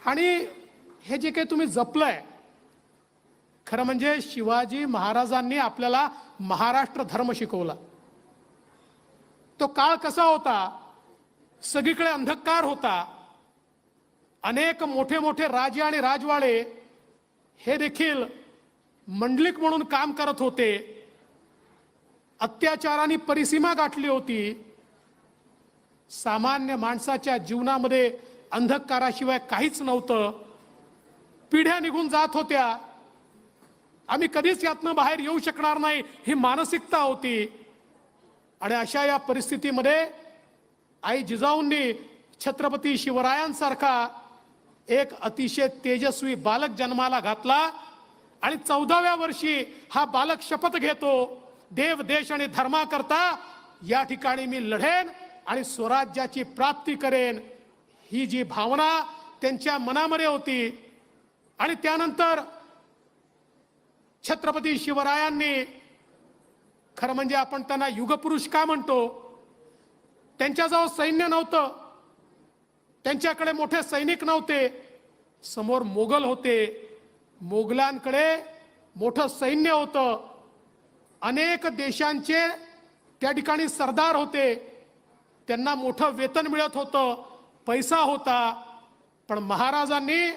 आणि हे जे काही तुम्ही जपलंय, खरं म्हणजे शिवाजी महाराजांनी आपल्याला महाराष्ट्र धर्म शिकवला. तो काळ कसा होता? सगळीकडे अंधकार होता. अनेक मोठे मोठे राजे आणि राजवाडे हे देखील मंडलिक म्हणून काम करत होते. अत्याचाराने परिसीमा गाठली होती. सामान्य माणसाच्या जीवनामध्ये अंधकाराशिवाय काहीच नव्हतं. पिढ्या निघून जात होत्या. आम्ही कधीच यातनं बाहेर येऊ शकणार नाही ही मानसिकता होती. आणि अशा या परिस्थितीमध्ये आई जिजाऊंनी छत्रपती शिवरायांसारखा एक अतिशय तेजस्वी बालक जन्माला घातला. आणि 14व्या वर्षी हा बालक शपथ घेतो, देव देश आणि धर्माकरता या ठिकाणी मी लढेन आणि स्वराज्याची प्राप्ती करेन. ही जी भावना त्यांच्या मनामध्ये होती. आणि त्यानंतर छत्रपती शिवरायांनी, खरं म्हणजे आपण त्यांना युगपुरुष का म्हणतो, त्यांच्याजवळ सैन्य नव्हतं, त्यांच्याकडे मोठे सैनिक नव्हते. समोर मोगल होते. मोगलांकडे मोठं सैन्य होतं. अनेक देशांचे त्या ठिकाणी सरदार होते. त्यांना मोठं वेतन मिळत होतं, पैसा होता. पण महाराजांनी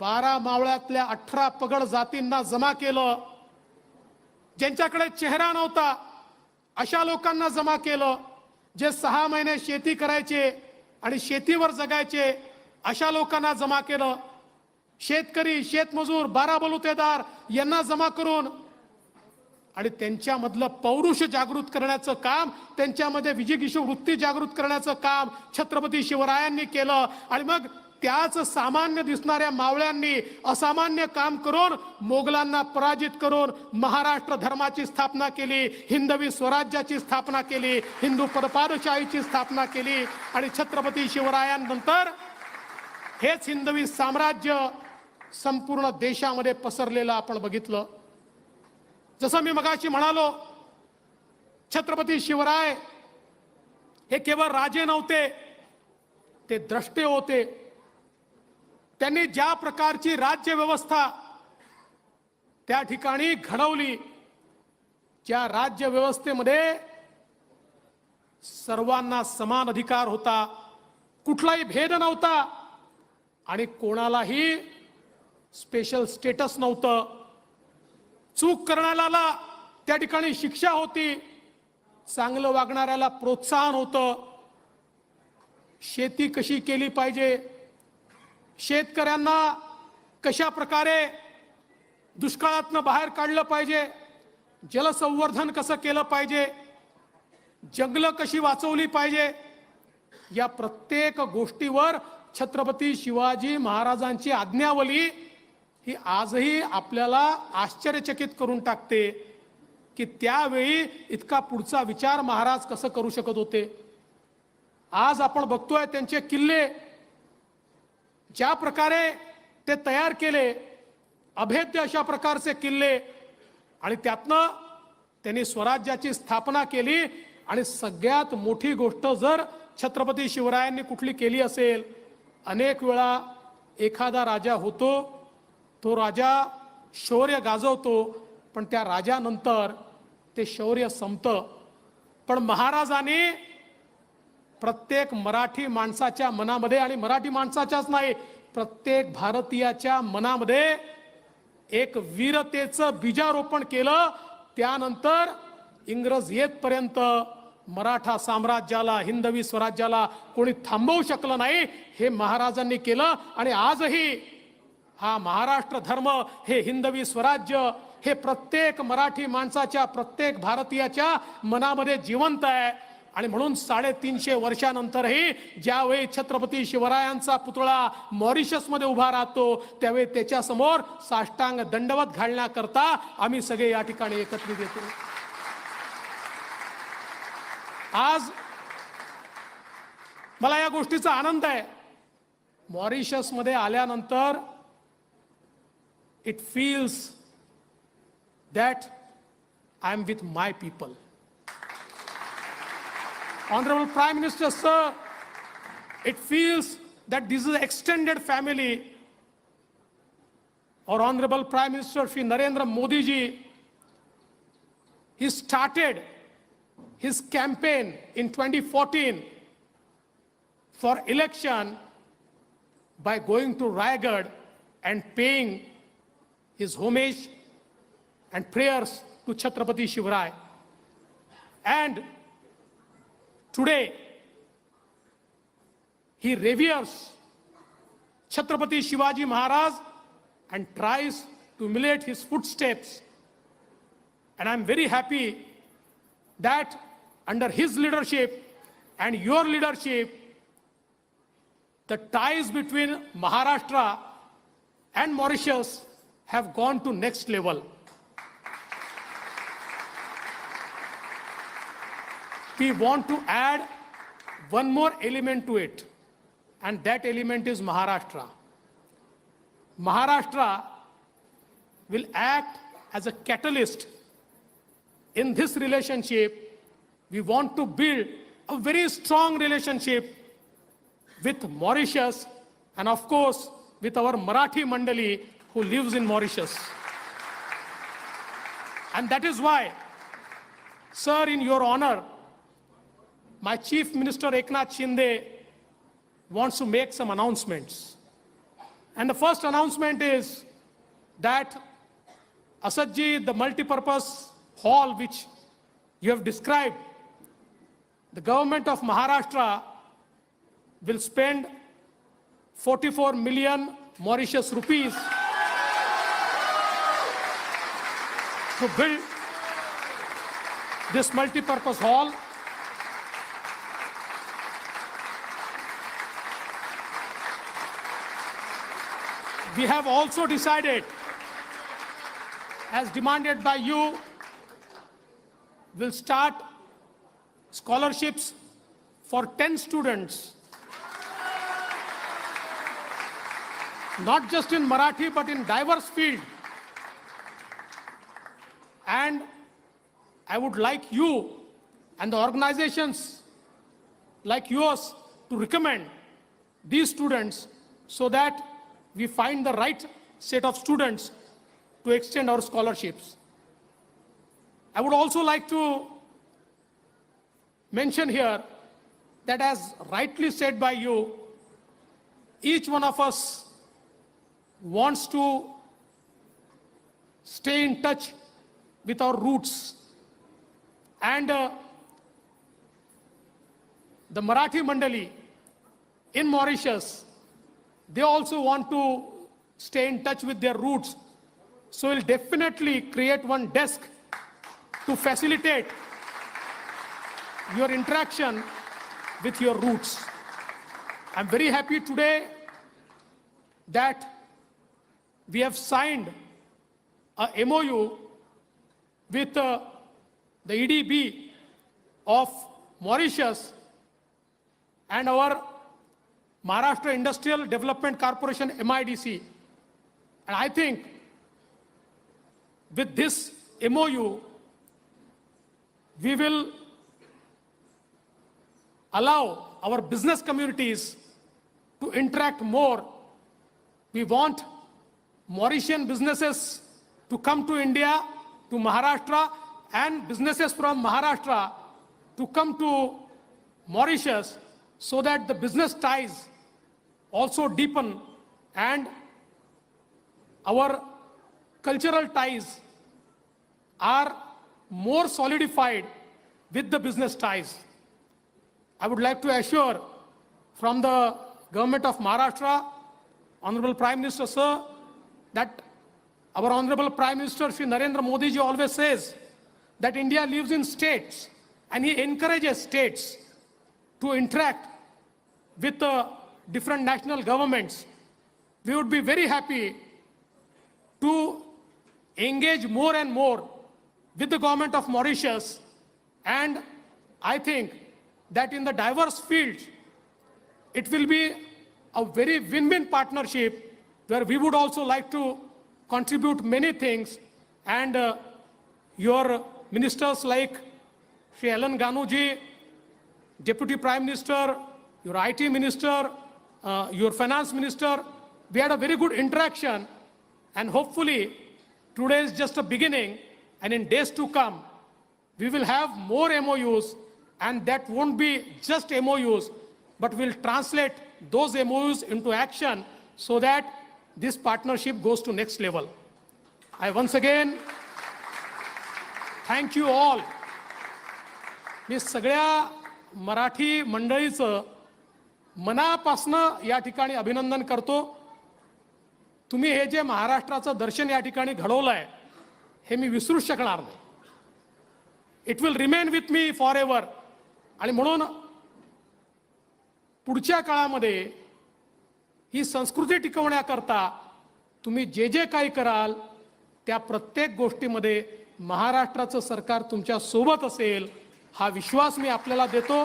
12 मावळ्यातल्या 18 पगड जातींना जमा केलं. ज्यांच्याकडे चेहरा नव्हता अशा लोकांना जमा केलं. जे 6 महिने शेती करायचे आणि शेतीवर जगायचे अशा लोकांना जमा केलं. शेतकरी, शेतमजूर, 12 बलुतेदार यांना जमा करून आणि त्यांच्यामधलं पौरुष जागृत करण्याचं काम, त्यांच्यामध्ये विजिगीषू वृत्ती जागृत करण्याचं काम छत्रपती शिवरायांनी केलं. आणि मग त्याच सामान्य दिसणाऱ्या मावळ्यांनी असामान्य काम करून मोगलांना पराजित करून महाराष्ट्र धर्माची स्थापना केली, हिंदवी स्वराज्याची स्थापना केली, हिंदू पदपादशाहीची स्थापना केली. आणि छत्रपती शिवरायांनंतर हेच हिंदवी साम्राज्य संपूर्ण देशामध्ये पसरलेलं आपण बघितलं. जसं मी मगाशी म्हणालो, छत्रपती शिवराय हे केवळ राजे नव्हते, ते द्रष्टे होते. त्यांनी ज्या प्रकारची राज्य व्यवस्था त्या ठिकाणी घडवली, ज्या राज्य व्यवस्थेमध्ये सर्वांना समान अधिकार होता, कुठलाही भेद नव्हता आणि कोणालाही स्पेशल स्टेटस नव्हतं. चूक करणाऱ्याला त्या ठिकाणी शिक्षा होती, चांगलं वागणाऱ्याला प्रोत्साहन होतं. शेती कशी केली पाहिजे, शेतकऱ्यांना कशा प्रकारे दुष्काळातनं बाहेर काढलं पाहिजे, जलसंवर्धन कसं केलं पाहिजे, जंगलं कशी वाचवली पाहिजे, या प्रत्येक गोष्टीवर छत्रपती शिवाजी महाराजांची आज्ञावली ही आजही आपल्याला आश्चर्यचकित करून टाकते की त्यावेळी इतका पुढचा विचार महाराज कसं करू शकत होते. आज आपण बघतोय त्यांचे किल्ले ज्या प्रकारे ते तयार केले, अभेद्य अशा प्रकारचे किल्ले, आणि त्यातनं त्यांनी स्वराज्याची स्थापना केली. आणि सगळ्यात मोठी गोष्ट जर छत्रपती शिवरायांनी कुठली केली असेल, अनेक वेळा एखादा राजा होतो, तो राजा शौर्य गाजवतो, पण त्या राजानंतर ते शौर्य संपतं. पण महाराजांनी प्रत्येक मराठी माणसाच्या मनामध्ये, आणि मराठी माणसाच्याच नाही, प्रत्येक भारतीयाच्या मनामध्ये एक वीरतेचं बीजारोपण केलं. त्यानंतर इंग्रज येतपर्यंत मराठा साम्राज्याला, हिंदवी स्वराज्याला कोणी थांबवू शकलं नाही. हे महाराजांनी केलं. आणि आजही हा महाराष्ट्र धर्म, हे हिंदवी स्वराज्य, हे प्रत्येक मराठी माणसाच्या, प्रत्येक भारतीयाच्या मनामध्ये जिवंत आहे. आणि म्हणून 350 वर्षानंतरही ज्यावेळी छत्रपती शिवरायांचा पुतळा मॉरिशसमध्ये उभा राहतो, त्यावेळी त्याच्यासमोर साष्टांग दंडवत घालण्याकरता आम्ही सगळे या ठिकाणी एकत्रित येतो. आज मला या गोष्टीचा आनंद आहे. मॉरिशसमध्ये आल्यानंतर it feels that I am with my people. Honorable Prime Minister, sir, it feels that this is an extended family. Our Honorable Prime Minister Shri Narendra Modi ji, he started his campaign in 2014 for election by going to Raigad and paying his homage and prayers to Chhatrapati Shivaraya. And today, he reveres Chhatrapati Shivaji Maharaj and tries to emulate his footsteps. And I'm very happy that under his leadership and your leadership, the ties between Maharashtra and Mauritius have gone to next level. We want to add one more element to it, and that element is Maharashtra. Maharashtra will act as a catalyst in this relationship. We want to build a very strong relationship with Mauritius and of course with our Marathi Mandali who lives in Mauritius. And that is why, sir, in your honor, my Chief Minister Eknath Shinde wants to make some announcements. And the first announcement is that Asadji, the multi-purpose hall which you have described, the government of Maharashtra will spend 44 million Mauritius rupees to build this multi-purpose hall. We have also decided, as demanded by you, we'll start scholarships for 10 students, not just in Marathi but in diverse field. And I would like you and the organizations like yours to recommend these students so that we find the right set of students to extend our scholarships. I would also like to mention here that, as rightly said by you, each one of us wants to stay in touch with our roots. And the Marathi Mandali in Mauritius, they also want to stay in touch with their roots. So we'll definitely create one desk to facilitate your interaction with your roots. I'm very happy today that we have signed a MOU with the EDB of Mauritius and our Maharashtra Industrial Development Corporation, MIDC. And I think with this MOU, we will allow our business communities to interact more. We want Mauritian businesses to come to India, to Maharashtra, and businesses from Maharashtra to come to Mauritius, so that the business ties also deepen and our cultural ties are more solidified with the business ties. I would like to assure from the government of Maharashtra, Honorable Prime Minister, sir, that our Honorable Prime Minister, Shri Narendra Modi ji, always says that India lives in states, and he encourages states to interact with different national governments. We would be very happy to engage more and more with the government of Mauritius, and I think that in the diverse fields, it will be a very win-win partnership where we would also like to contribute many things, and your ministers like Shri Alan Ganuji, Deputy Prime Minister, your IT Minister, your Finance Minister, we had a very good interaction, and hopefully today is just a beginning, and in days to come, we will have more MOUs, and that won't be just MOUs, but we'll translate those MOUs into action so that this partnership goes to next level. I once again thank you all. मी सगळ्या मराठी मंडळीचं मनापासनं या ठिकाणी अभिनंदन करतो. तुम्ही हे जे महाराष्ट्राचं दर्शन या ठिकाणी घडवलंय हे मी विसरूच शकणार नाही. It will remain with me for ever. आणि म्हणून पुढच्या काळामध्ये ही संस्कृती टिकवण्याकरता तुम्ही जे जे काही कराल त्या प्रत्येक गोष्टीमध्ये महाराष्ट्राचं सरकार तुमच्या सोबत असेल हा विश्वास मी आपल्याला देतो.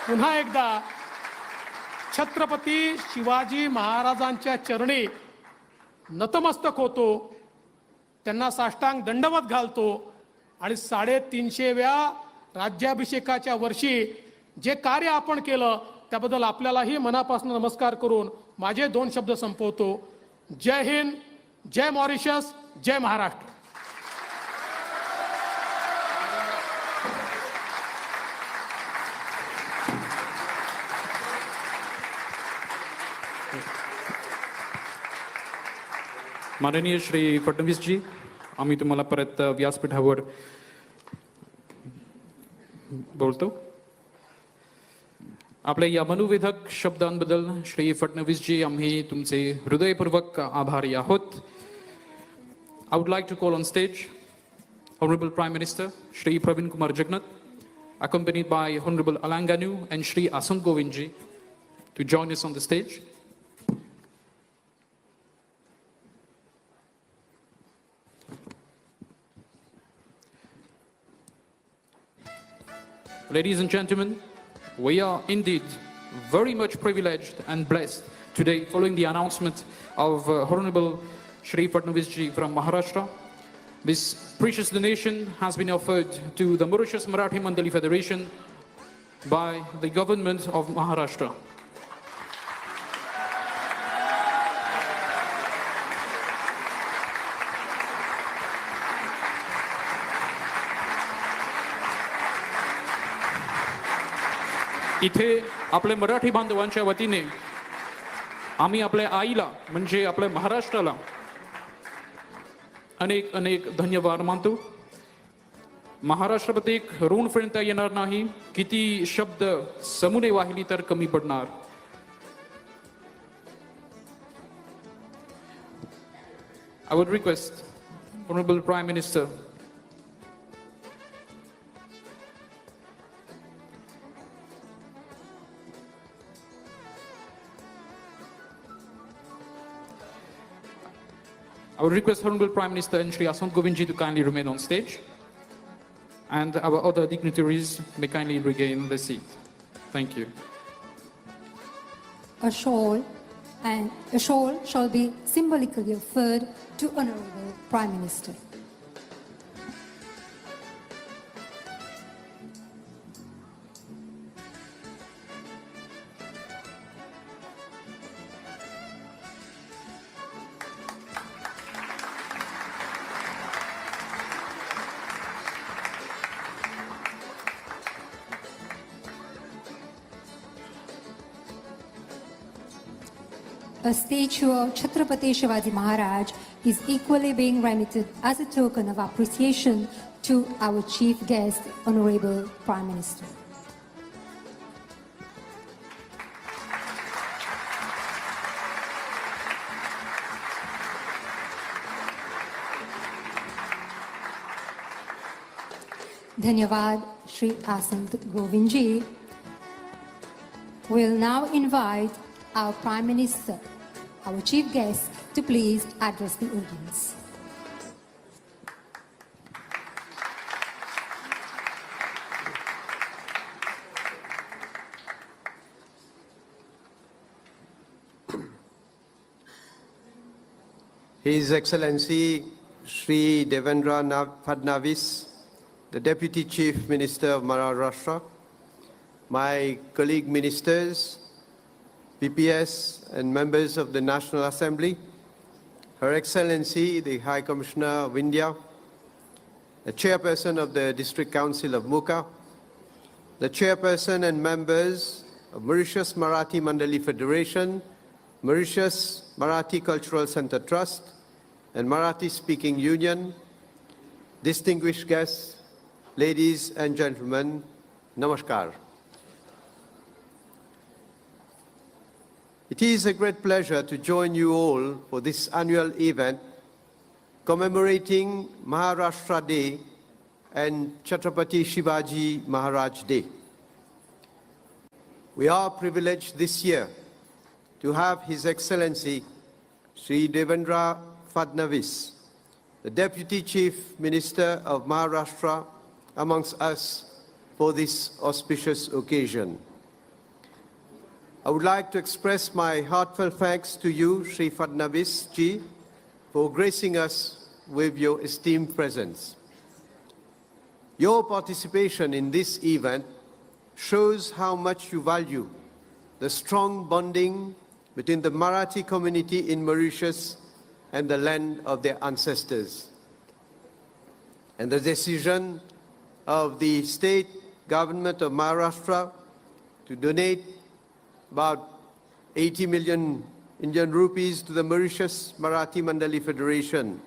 पुन्हा एकदा छत्रपती शिवाजी महाराजांच्या चरणी नतमस्तक होतो, त्यांना साष्टांग दंडवत घालतो आणि 350व्या राज्याभिषेकाच्या वर्षी जे कार्य आपण केलं त्याबद्दल आपल्यालाही मनापासून नमस्कार करून माझे 2 शब्द संपवतो. जय हिंद, जय मॉरिशस, जय महाराष्ट्र. माननीय श्री फडणवीस जी, आम्ही तुम्हाला परत व्यासपीठावर बोलतो. आपल्या या मनोवेधक शब्दांबद्दल श्री फडणवीस जी आम्ही तुमचे हृदयपूर्वक आभारी आहोत. I would like to call on stage Honorable Prime Minister Shri Pravin Kumar Jagannath, accompanied by Honorable Alanganu and Shri Asum Govindji to join us on the stage. Ladies and gentlemen, we are indeed very much privileged and blessed today following the announcement of Honorable Shri Fadnavis ji from Maharashtra. This precious donation has been offered to the Mauritius Marathi Mandali Federation by the government of Maharashtra. इथे आपल्या मराठी बांधवांच्या वतीने आम्ही आपल्या आईला म्हणजे आपल्या महाराष्ट्राला अनेक अनेक धन्यवाद मानतो. महाराष्ट्राबद्दल एक ऋण फेडता येणार नाही. किती शब्द समुने वाहिली तर कमी पडणार. I would request Honorable Prime Minister and Shri Asant Govindji to kindly remain on stage, and our other dignitaries may kindly regain their seat. Thank you. A shawl shall be symbolically offered to Honorable Prime Minister. A statue of Chhatrapati Shivaji Maharaj is equally being remitted as a token of appreciation to our chief guest, Honorable Prime Minister. Dhanyavad, Shri Asant Govindji. We'll now invite our Prime Minister, our chief guest, to please address the audience. His Excellency Shri Devendra Fadnavis, the Deputy Chief Minister of Maharashtra, my colleague ministers, PPS and members of the National Assembly, Her Excellency the High Commissioner of India, the Chairperson of the District Council of Muka, the Chairperson and members of Mauritius Marathi Mandali Federation, Mauritius Marathi Cultural Center Trust, and Marathi Speaking Union, distinguished guests, ladies and gentlemen, Namaskar. It is a great pleasure to join you all for this annual event commemorating Maharashtra Day and Chhatrapati Shivaji Maharaj Day. We are privileged this year to have His Excellency Shri Devendra Fadnavis, the Deputy Chief Minister of Maharashtra, amongst us for this auspicious occasion. I would like to express my heartfelt thanks to you, Shri Fadnavis ji, for gracing us with your esteemed presence. Your participation in this event shows how much you value the strong bonding between the Marathi community in Mauritius and the land of their ancestors. And the decision of the state government of Maharashtra to donate about 80 million Indian rupees to the Mauritius Marathi Mandali Federation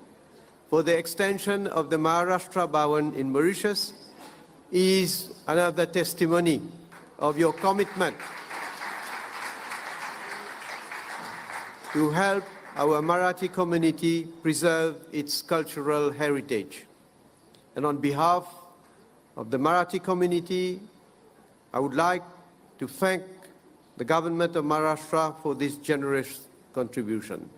for the extension of the Maharashtra Bhavan in Mauritius is another testimony of your commitment to help our Marathi community preserve its cultural heritage. And on behalf of the Marathi community, I would like to thank the government of Maharashtra for this generous contribution.